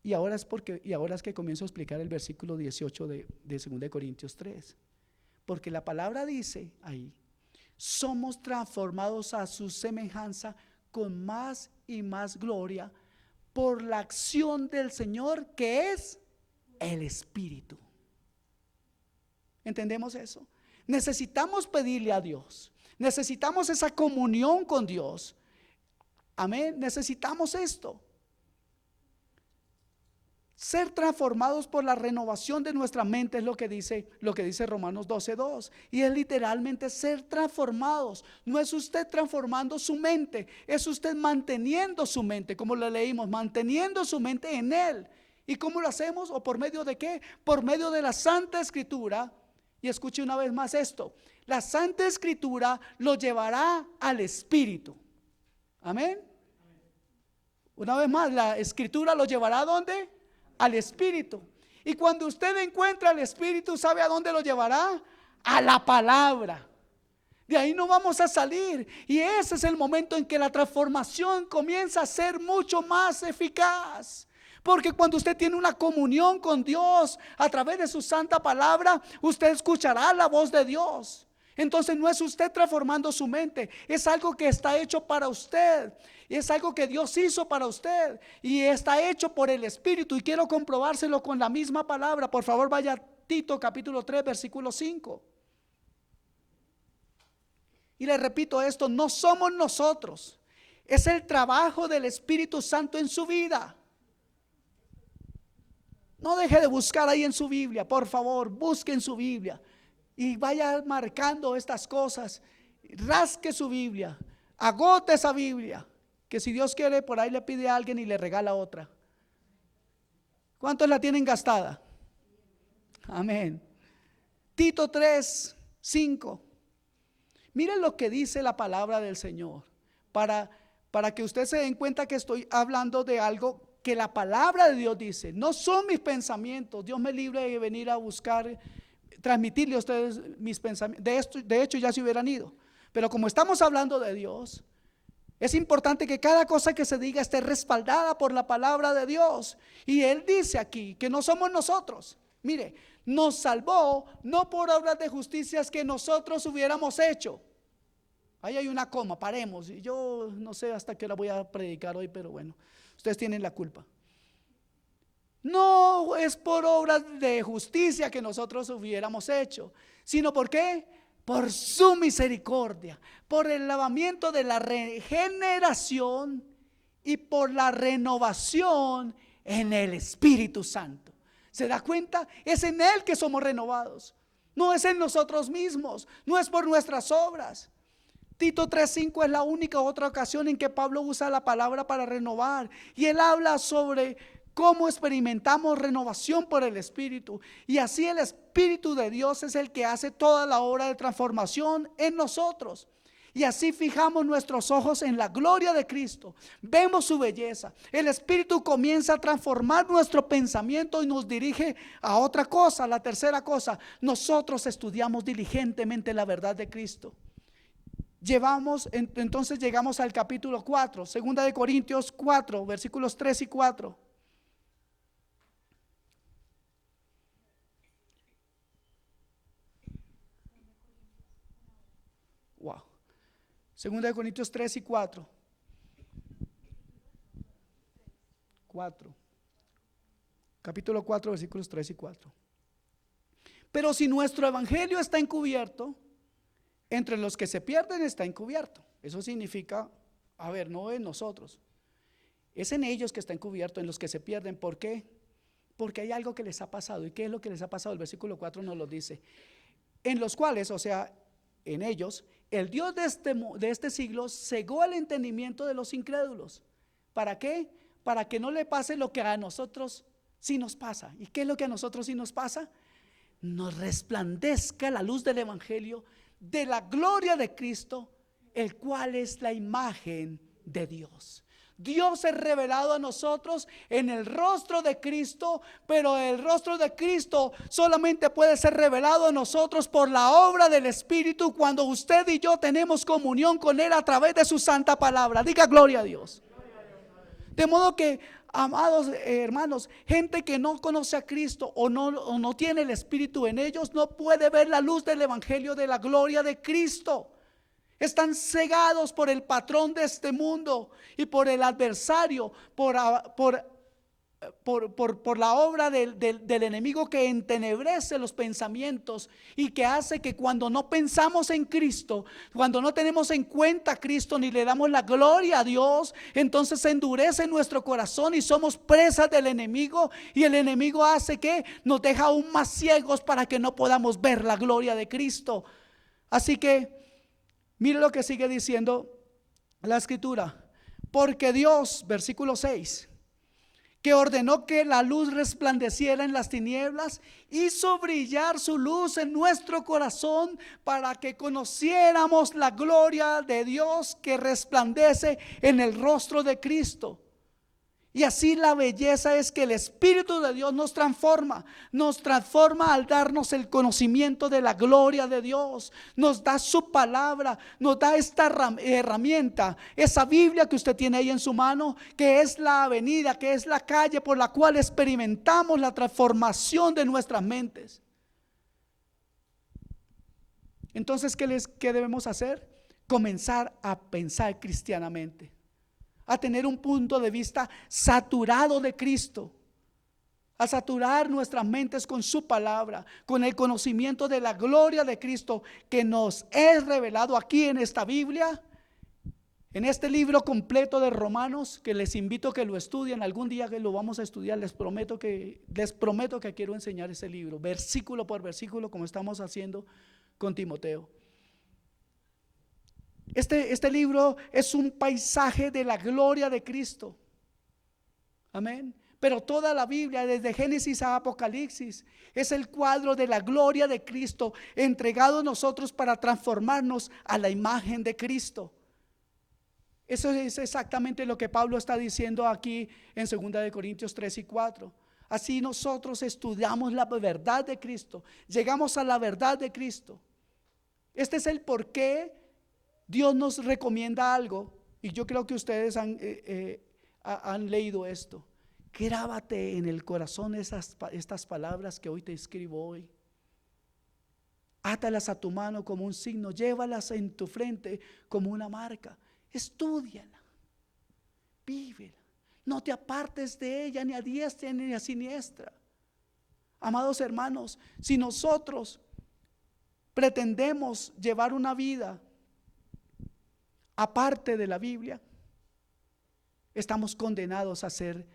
Y ahora es que comienzo a explicar el versículo 18 de 2 Corintios 3. Porque la palabra dice ahí, somos transformados a su semejanza con más y más gloria por la acción del Señor, que es el Espíritu. ¿Entendemos eso? Necesitamos pedirle a Dios. Necesitamos esa comunión con Dios. Amén. Necesitamos esto. Ser transformados por la renovación de nuestra mente es lo que dice Romanos 12:2. Y es literalmente ser transformados. No es usted transformando su mente, es usted manteniendo su mente, como lo leímos, manteniendo su mente en Él. ¿Y cómo lo hacemos? ¿O por medio de qué? Por medio de la Santa Escritura. Y escuche una vez más esto: la Santa Escritura lo llevará al Espíritu. Amén. Una vez más, la Escritura lo llevará ¿a dónde? Al Espíritu. Y cuando usted encuentra al Espíritu, ¿sabe a dónde lo llevará? A la palabra. De ahí no vamos a salir. Y ese es el momento en que la transformación comienza a ser mucho más eficaz. Porque cuando usted tiene una comunión con Dios a través de su santa palabra, usted escuchará la voz de Dios. Entonces no es usted transformando su mente, es algo que está hecho para usted. Es algo que Dios hizo para usted y está hecho por el Espíritu. Y quiero comprobárselo con la misma palabra. Por favor, vaya a Tito capítulo 3 versículo 5. Y le repito esto: no somos nosotros, es el trabajo del Espíritu Santo en su vida. No deje de buscar ahí en su Biblia, por favor, busque en su Biblia y vaya marcando estas cosas. Rasque su Biblia, agote esa Biblia, que si Dios quiere por ahí le pide a alguien y le regala otra. ¿Cuántos la tienen gastada? Amén. Tito 3:5. Miren lo que dice la palabra del Señor, para que usted se den cuenta que estoy hablando de algo que la palabra de Dios dice. No son mis pensamientos. Dios me libre de venir a buscar transmitirle a ustedes mis pensamientos. De hecho ya se hubieran ido. Pero como estamos hablando de Dios, es importante que cada cosa que se diga esté respaldada por la palabra de Dios. Y Él dice aquí que no somos nosotros. Mire, nos salvó no por obras de justicias que nosotros hubiéramos hecho. Ahí hay una coma, paremos. Y yo no sé hasta qué hora voy a predicar hoy, pero bueno, ustedes tienen la culpa. No es por obras de justicia que nosotros hubiéramos hecho, sino ¿por qué? Por su misericordia, por el lavamiento de la regeneración y por la renovación en el Espíritu Santo. ¿Se da cuenta? Es en Él que somos renovados. No es en nosotros mismos, no es por nuestras obras. Tito 3:5 es la única otra ocasión en que Pablo usa la palabra para renovar. Y él habla sobre cómo experimentamos renovación por el Espíritu. Y así el Espíritu de Dios es el que hace toda la obra de transformación en nosotros. Y así fijamos nuestros ojos en la gloria de Cristo. Vemos su belleza. El Espíritu comienza a transformar nuestro pensamiento y nos dirige a otra cosa. La tercera cosa: nosotros estudiamos diligentemente la verdad de Cristo. Entonces llegamos al capítulo 4, 2 Corintios 4, versículos 3 y 4. Wow. 2 Corintios 3 y 4. 4. Capítulo 4, versículos 3 y 4. Pero si nuestro evangelio está encubierto, entre los que se pierden está encubierto. Eso significa, no en nosotros, es en ellos que está encubierto, en los que se pierden. ¿Por qué? Porque hay algo que les ha pasado. ¿Y qué es lo que les ha pasado? El versículo 4 nos lo dice: en los cuales, o sea, en ellos, el Dios de este siglo cegó el entendimiento de los incrédulos, ¿Para qué? Para que no le pase lo que a nosotros sí nos pasa. ¿Y qué es lo que a nosotros sí nos pasa? Nos resplandezca la luz del evangelio de la gloria de Cristo, el cual es la imagen de Dios. Dios es revelado a nosotros en el rostro de Cristo, pero el rostro de Cristo solamente puede ser revelado a nosotros por la obra del Espíritu, cuando usted y yo tenemos comunión con Él a través de su santa palabra. Diga gloria a Dios. De modo que, amados hermanos, gente que no conoce a Cristo o no tiene el Espíritu en ellos, no puede ver la luz del evangelio de la gloria de Cristo. Están cegados por el patrón de este mundo y por el adversario, por la obra del enemigo, que entenebrece los pensamientos y que hace que cuando no pensamos en Cristo, cuando no tenemos en cuenta a Cristo ni le damos la gloria a Dios, entonces se endurece nuestro corazón y somos presas del enemigo, y el enemigo hace que nos deja aún más ciegos para que no podamos ver la gloria de Cristo. Así que mire lo que sigue diciendo la escritura. Porque Dios, versículo 6, que ordenó que la luz resplandeciera en las tinieblas, hizo brillar su luz en nuestro corazón para que conociéramos la gloria de Dios que resplandece en el rostro de Cristo. Y así la belleza es que el Espíritu de Dios nos transforma al darnos el conocimiento de la gloria de Dios. Nos da su palabra, nos da esta herramienta, esa Biblia que usted tiene ahí en su mano, que es la avenida, que es la calle por la cual experimentamos la transformación de nuestras mentes. Entonces, ¿qué debemos hacer? Comenzar a pensar cristianamente, a tener un punto de vista saturado de Cristo, a saturar nuestras mentes con su palabra, con el conocimiento de la gloria de Cristo que nos es revelado aquí en esta Biblia, en este libro completo de Romanos, que les invito a que lo estudien. Algún día que lo vamos a estudiar, les prometo que quiero enseñar ese libro, versículo por versículo, como estamos haciendo con Timoteo. Este libro es un paisaje de la gloria de Cristo. Amén. Pero toda la Biblia, desde Génesis a Apocalipsis, es el cuadro de la gloria de Cristo entregado a nosotros para transformarnos a la imagen de Cristo. Eso es exactamente lo que Pablo está diciendo aquí en 2 de Corintios 3 y 4. Así nosotros estudiamos la verdad de Cristo, llegamos a la verdad de Cristo. Este es el porqué Dios nos recomienda algo, y yo creo que ustedes han leído esto. Grábate en el corazón estas palabras que hoy te escribo hoy. Átalas a tu mano como un signo, llévalas en tu frente como una marca. Estúdiala, vívela, no te apartes de ella ni a diestra ni a siniestra. Amados hermanos, si nosotros pretendemos llevar una vida aparte de la Biblia, estamos condenados a ser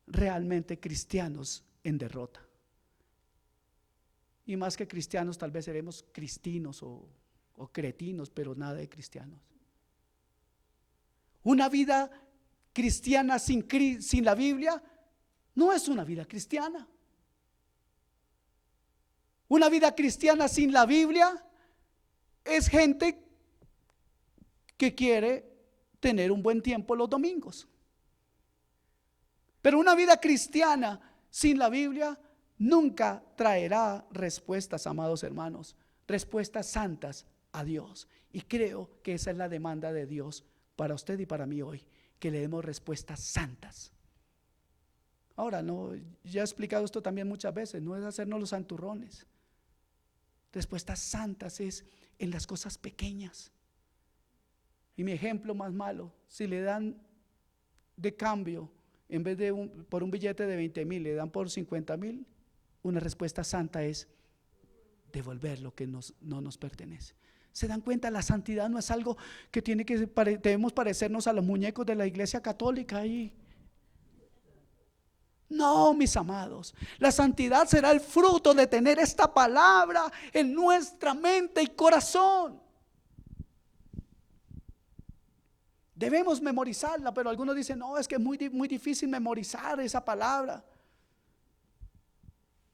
realmente cristianos en derrota. Y más que cristianos, tal vez seremos cristinos o cretinos, pero nada de cristianos. Una vida cristiana sin la Biblia no es una vida cristiana. Una vida cristiana sin la Biblia es gente que quiere tener un buen tiempo los domingos. Pero una vida cristiana sin la Biblia nunca traerá respuestas, amados hermanos, respuestas santas a Dios. Y creo que esa es la demanda de Dios para usted y para mí hoy, que le demos respuestas santas. Ahora, no, ya he explicado esto también muchas veces, no es hacernos los santurrones. Respuestas santas es en las cosas pequeñas. Y mi ejemplo más malo, si le dan de cambio, en vez de por un billete de 20,000, le dan por 50,000, una respuesta santa es devolver lo que no nos pertenece. ¿Se dan cuenta? La santidad no es algo que debemos parecernos a los muñecos de la iglesia católica ahí. No, mis amados, la santidad será el fruto de tener esta palabra en nuestra mente y corazón. Debemos memorizarla, pero algunos dicen, no, es que es muy difícil memorizar esa palabra.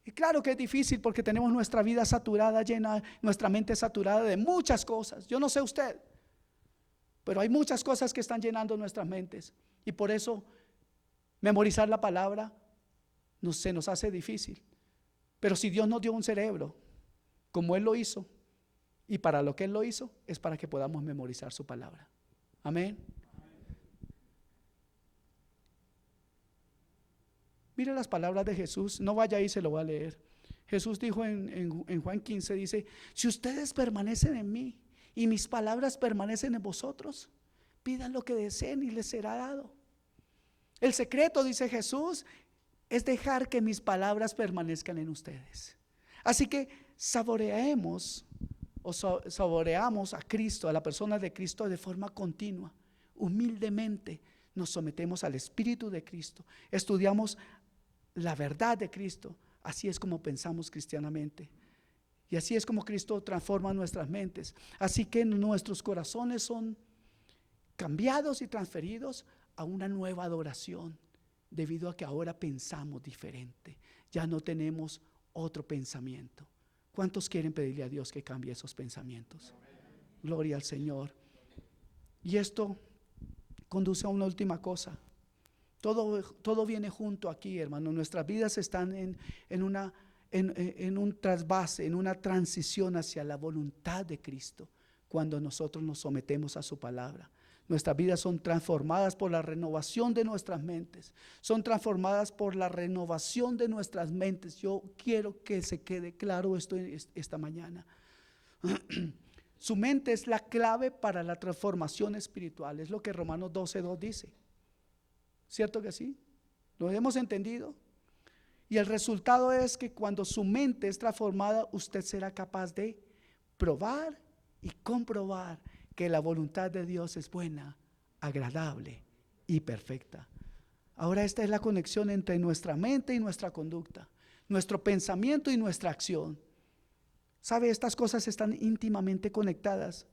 Y claro que es difícil porque tenemos nuestra vida saturada, llena, nuestra mente saturada de muchas cosas. Yo no sé usted, pero hay muchas cosas que están llenando nuestras mentes. Y por eso memorizar la palabra se nos hace difícil. Pero si Dios nos dio un cerebro, como Él lo hizo, y para lo que Él lo hizo, es para que podamos memorizar su palabra. Amén. Mire las palabras de Jesús, no vaya ahí, se lo voy a leer. Jesús dijo en Juan 15, dice, si ustedes permanecen en mí y mis palabras permanecen en vosotros, pidan lo que deseen y les será dado. El secreto, dice Jesús, es dejar que mis palabras permanezcan en ustedes. Así que saboreamos a Cristo, a la persona de Cristo de forma continua. Humildemente nos sometemos al Espíritu de Cristo, estudiamos la verdad de Cristo. Así es como pensamos cristianamente. Y así es como Cristo transforma nuestras mentes. Así que nuestros corazones son cambiados y transferidos a una nueva adoración, debido a que ahora pensamos diferente. Ya no tenemos otro pensamiento. ¿Cuántos quieren pedirle a Dios que cambie esos pensamientos? Gloria al Señor. Y esto conduce a una última cosa. Todo viene junto aquí, hermano. Nuestras vidas están en un trasvase, en una transición hacia la voluntad de Cristo, cuando nosotros nos sometemos a su palabra. Nuestras vidas son transformadas por la renovación de nuestras mentes. Son transformadas por la renovación de nuestras mentes. Yo quiero que se quede claro esto esta mañana. Su mente es la clave para la transformación espiritual. Es lo que Romanos 12:2 dice. ¿Cierto que sí? ¿Lo hemos entendido? Y el resultado es que cuando su mente es transformada, usted será capaz de probar y comprobar que la voluntad de Dios es buena, agradable y perfecta. Ahora esta es la conexión entre nuestra mente y nuestra conducta, nuestro pensamiento y nuestra acción. ¿Sabe? Estas cosas están íntimamente conectadas.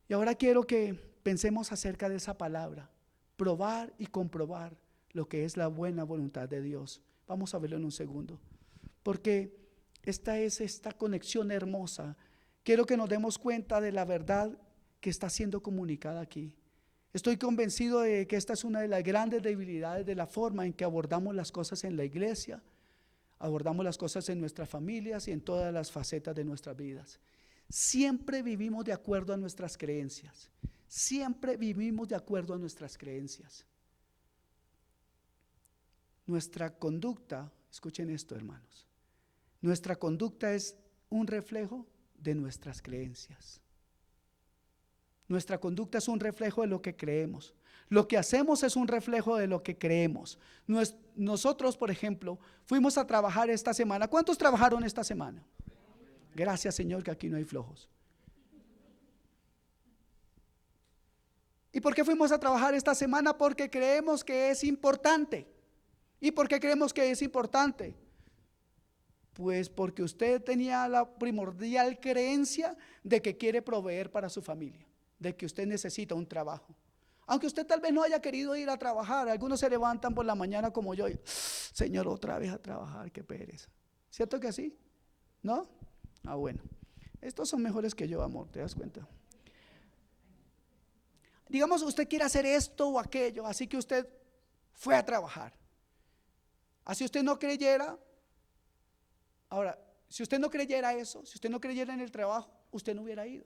Y ahora quiero que pensemos acerca de esa palabra, probar y comprobar lo que es la buena voluntad de Dios. Vamos a verlo en un segundo, porque esta conexión hermosa. Quiero que nos demos cuenta de la verdad que está siendo comunicada aquí. Estoy convencido de que esta es una de las grandes debilidades de la forma en que abordamos las cosas en la iglesia, abordamos las cosas en nuestras familias y en todas las facetas de nuestras vidas. Siempre vivimos de acuerdo a nuestras creencias. Siempre vivimos de acuerdo a nuestras creencias. Nuestra conducta, escuchen esto, hermanos, nuestra conducta es un reflejo de nuestras creencias. Nuestra conducta es un reflejo de lo que creemos. Lo que hacemos es un reflejo de lo que creemos. Nosotros, por ejemplo, fuimos a trabajar esta semana. ¿Cuántos trabajaron esta semana? Gracias, Señor, que aquí no hay flojos. ¿Y por qué fuimos a trabajar esta semana? Porque creemos que es importante. ¿Y por qué creemos que es importante? Pues porque usted tenía la primordial creencia de que quiere proveer para su familia, de que usted necesita un trabajo. Aunque usted tal vez no haya querido ir a trabajar, algunos se levantan por la mañana como yo, y, Señor, otra vez a trabajar, qué pereza. ¿Cierto que sí? ¿No? Ah, bueno. Estos son mejores que yo, amor, ¿te das cuenta? Digamos, usted quiere hacer esto o aquello, así que usted fue a trabajar. Así usted no creyera. Ahora, si usted no creyera eso, si usted no creyera en el trabajo, usted no hubiera ido.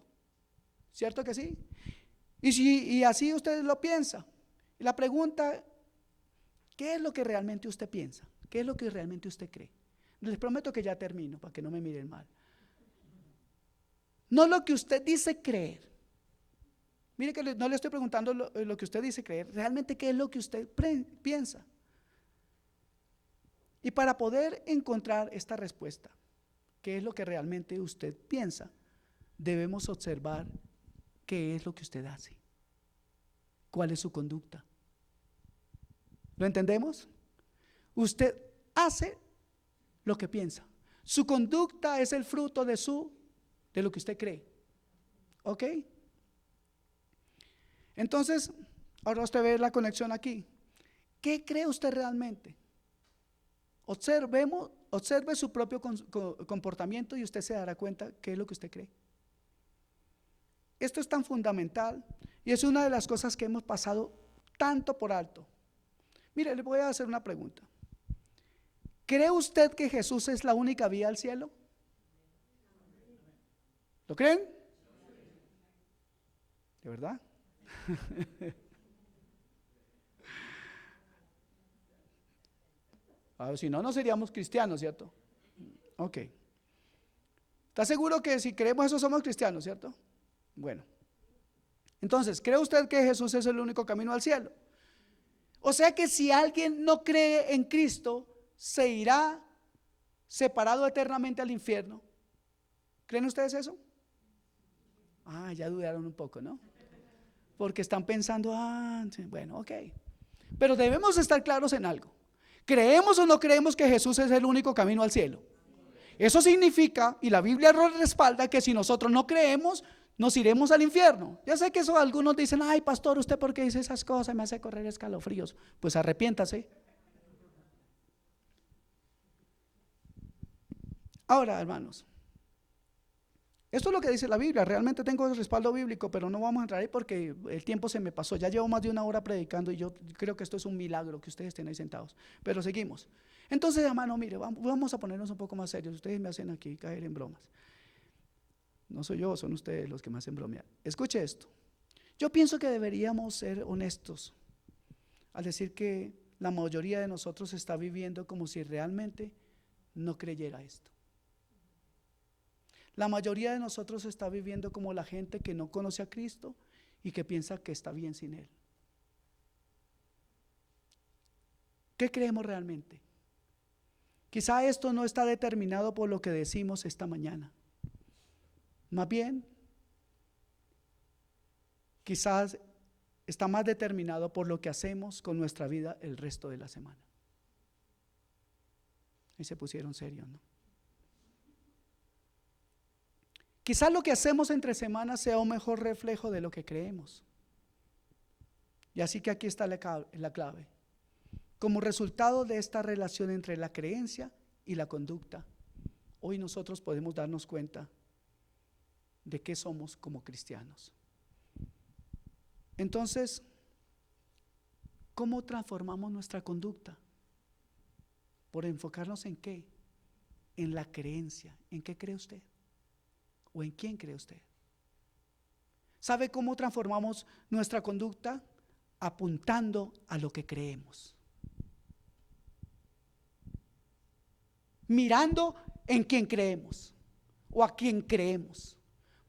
¿Cierto que sí? Y así usted lo piensa. Y la pregunta, ¿qué es lo que realmente usted piensa? ¿Qué es lo que realmente usted cree? Les prometo que ya termino para que no me miren mal. No lo que usted dice creer. Mire que no le estoy preguntando lo que usted dice creer, realmente qué es lo que usted piensa. Y para poder encontrar esta respuesta, qué es lo que realmente usted piensa, debemos observar qué es lo que usted hace, cuál es su conducta. ¿Lo entendemos? Usted hace lo que piensa. Su conducta es el fruto de lo que usted cree. ¿Ok? Entonces, ahora usted ve la conexión aquí. ¿Qué cree usted realmente? Observe su propio comportamiento y usted se dará cuenta qué es lo que usted cree. Esto es tan fundamental y es una de las cosas que hemos pasado tanto por alto. Mire, le voy a hacer una pregunta. ¿Cree usted que Jesús es la única vía al cielo? ¿Lo creen? ¿De verdad? Si no, no seríamos cristianos, ¿cierto? Ok. ¿Está seguro que si creemos eso somos cristianos, cierto? Bueno. Entonces, ¿cree usted que Jesús es el único camino al cielo? O sea que si alguien no cree en Cristo, se irá separado eternamente al infierno. ¿Creen ustedes eso? Ya dudaron un poco, ¿no? Porque están pensando, bueno, ok. Pero debemos estar claros en algo. ¿Creemos o no creemos que Jesús es el único camino al cielo? Eso significa, y la Biblia respalda, que si nosotros no creemos, nos iremos al infierno. Ya sé que eso algunos dicen, ay pastor, ¿usted por qué dice esas cosas? Me hace correr escalofríos. Pues arrepiéntase. Ahora, hermanos, esto es lo que dice la Biblia. Realmente tengo el respaldo bíblico, pero no vamos a entrar ahí porque el tiempo se me pasó. Ya llevo más de una hora predicando y yo creo que esto es un milagro que ustedes estén ahí sentados. Pero seguimos. Entonces, hermano, mire, vamos a ponernos un poco más serios. Ustedes me hacen aquí caer en bromas. No soy yo, son ustedes los que me hacen bromear. Escuche esto. Yo pienso que deberíamos ser honestos al decir que la mayoría de nosotros está viviendo como si realmente no creyera esto. La mayoría de nosotros está viviendo como la gente que no conoce a Cristo y que piensa que está bien sin Él. ¿Qué creemos realmente? Quizá esto no está determinado por lo que decimos esta mañana. Más bien, quizás está más determinado por lo que hacemos con nuestra vida el resto de la semana. Ahí se pusieron serios, ¿no? Quizás lo que hacemos entre semanas sea un mejor reflejo de lo que creemos. Y así que aquí está la clave. Como resultado de esta relación entre la creencia y la conducta, hoy nosotros podemos darnos cuenta de qué somos como cristianos. Entonces, ¿cómo transformamos nuestra conducta? Por enfocarnos en qué, en la creencia. ¿En qué cree usted? ¿O en quién cree usted? ¿Sabe cómo transformamos nuestra conducta? Apuntando a lo que creemos. Mirando en quién creemos o a quién creemos.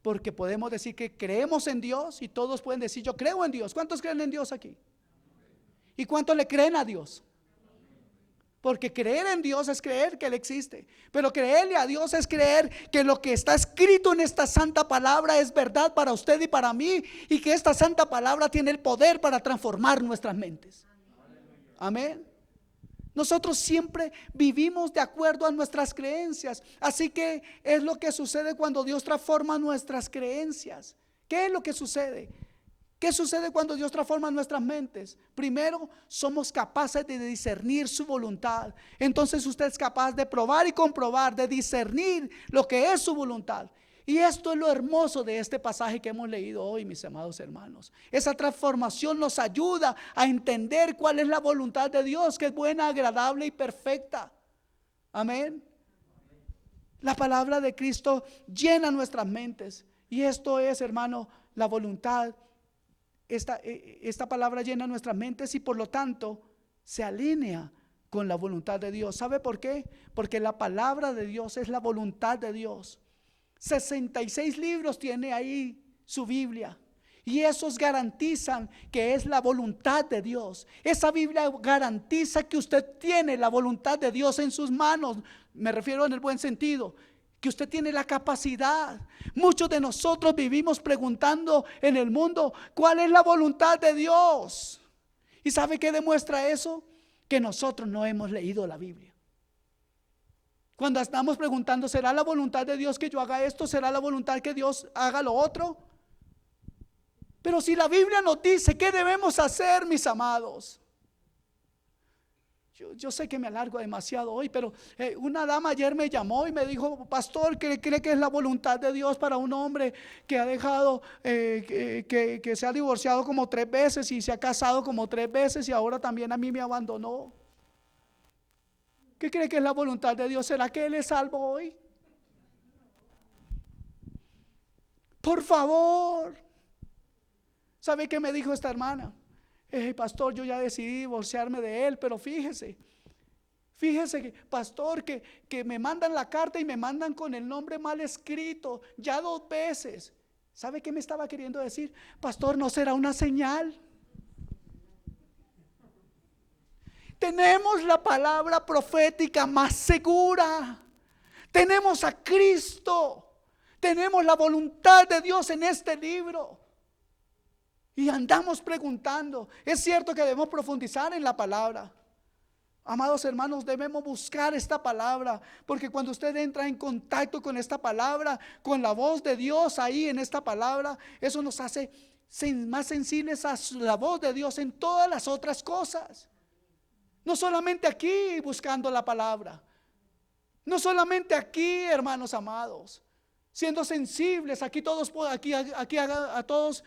Porque podemos decir que creemos en Dios y todos pueden decir yo creo en Dios. ¿Cuántos creen en Dios aquí? ¿Y cuántos le creen a Dios? Porque creer en Dios es creer que Él existe, pero creerle a Dios es creer que lo que está escrito en esta santa palabra es verdad para usted y para mí, y que esta santa palabra tiene el poder para transformar nuestras mentes. Amén. Nosotros siempre vivimos de acuerdo a nuestras creencias, así que es lo que sucede cuando Dios transforma nuestras creencias. ¿Qué es lo que sucede? ¿Qué sucede cuando Dios transforma nuestras mentes? Primero, somos capaces de discernir su voluntad. Entonces usted es capaz de probar y comprobar, de discernir lo que es su voluntad. Y esto es lo hermoso de este pasaje que hemos leído hoy, mis amados hermanos. Esa transformación nos ayuda a entender cuál es la voluntad de Dios, que es buena, agradable y perfecta. Amén. La palabra de Cristo llena nuestras mentes. Y esto es, hermano, la voluntad. Esta palabra llena nuestras mentes y por lo tanto se alinea con la voluntad de Dios. ¿Sabe por qué? Porque la palabra de Dios es la voluntad de Dios. 66 libros tiene ahí su Biblia y esos garantizan que es la voluntad de Dios. Esa Biblia garantiza que usted tiene la voluntad de Dios en sus manos. Me refiero en el buen sentido, que usted tiene la capacidad. Muchos de nosotros vivimos preguntando en el mundo ¿cuál es la voluntad de Dios? ¿Y sabe qué demuestra eso? Que nosotros no hemos leído la Biblia. Cuando estamos preguntando ¿será la voluntad de Dios que yo haga esto? ¿Será la voluntad que Dios haga lo otro? Pero si la Biblia nos dice qué debemos hacer, mis amados. Yo sé que me alargo demasiado hoy, pero una dama ayer me llamó y me dijo: pastor, ¿cree que es la voluntad de Dios para un hombre que ha dejado, que se ha divorciado como 3 veces y se ha casado como 3 veces y ahora también a mí me abandonó? ¿Qué cree que es la voluntad de Dios? ¿Será que Él es salvo hoy? Por favor. ¿Sabe qué me dijo esta hermana? Pastor, yo ya decidí divorciarme de él, pero fíjese que, pastor, que me mandan la carta y me mandan con el nombre mal escrito ya 2 veces. ¿Sabe qué me estaba queriendo decir? Pastor, ¿no será una señal? Tenemos la palabra profética más segura. Tenemos a Cristo. Tenemos la voluntad de Dios en este libro. Y andamos preguntando. Es cierto que debemos profundizar en la palabra. Amados hermanos, debemos buscar esta palabra, porque cuando usted entra en contacto con esta palabra, con la voz de Dios ahí en esta palabra, eso nos hace más sensibles a la voz de Dios en todas las otras cosas. No solamente aquí buscando la palabra, no solamente aquí, hermanos amados, siendo sensibles. Aquí todos, aquí a todos,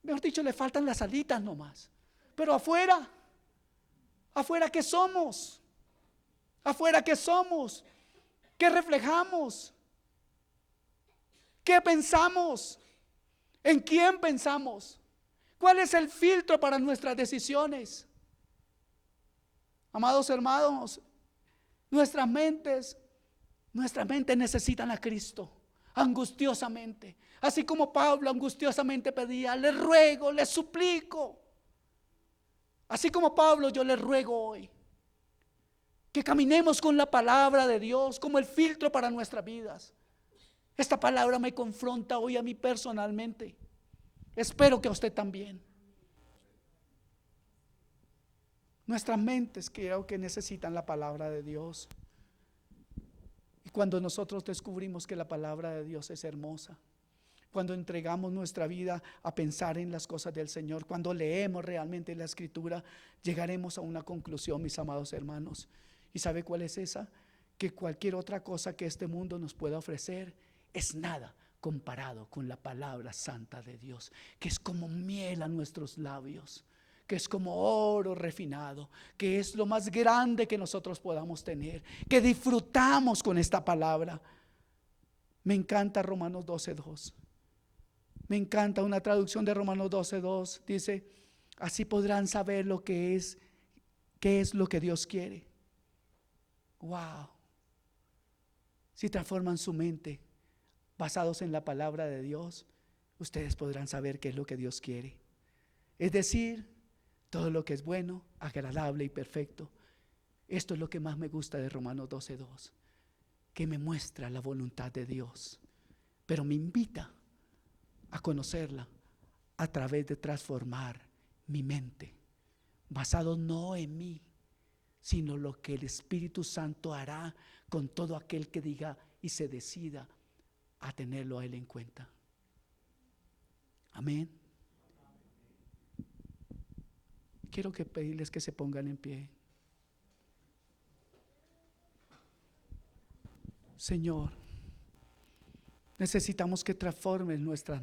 mejor dicho, le faltan las alitas nomás. Pero afuera ¿qué somos? Afuera, ¿qué somos? ¿Qué reflejamos? ¿Qué pensamos? ¿En quién pensamos? ¿Cuál es el filtro para nuestras decisiones? Amados hermanos, nuestras mentes necesitan a Cristo angustiosamente. Así como Pablo angustiosamente pedía: le ruego, le suplico. Así como Pablo, yo le ruego hoy que caminemos con la palabra de Dios como el filtro para nuestras vidas. Esta palabra me confronta hoy a mí personalmente. Espero que a usted también. Nuestras mentes creo que necesitan la palabra de Dios. Y cuando nosotros descubrimos que la palabra de Dios es hermosa, cuando entregamos nuestra vida a pensar en las cosas del Señor, cuando leemos realmente la Escritura, llegaremos a una conclusión, mis amados hermanos. ¿Y sabe cuál es esa? Que cualquier otra cosa que este mundo nos pueda ofrecer es nada comparado con la palabra santa de Dios, que es como miel a nuestros labios, que es como oro refinado, que es lo más grande que nosotros podamos tener, que disfrutamos con esta palabra. Me encanta Romanos 12:2. Me encanta una traducción de Romanos 12:2. Dice: así podrán saber lo que es, qué es lo que Dios quiere. Wow. Si transforman su mente basados en la palabra de Dios, ustedes podrán saber qué es lo que Dios quiere. Es decir, todo lo que es bueno, agradable y perfecto. Esto es lo que más me gusta de Romanos 12:2, que me muestra la voluntad de Dios, pero me invita a conocerla a través de transformar mi mente, basado no en mí, sino lo que el Espíritu Santo hará con todo aquel que diga y se decida a tenerlo a Él en cuenta. Amén. Quiero pedirles que se pongan en pie. Señor, necesitamos que transformes nuestras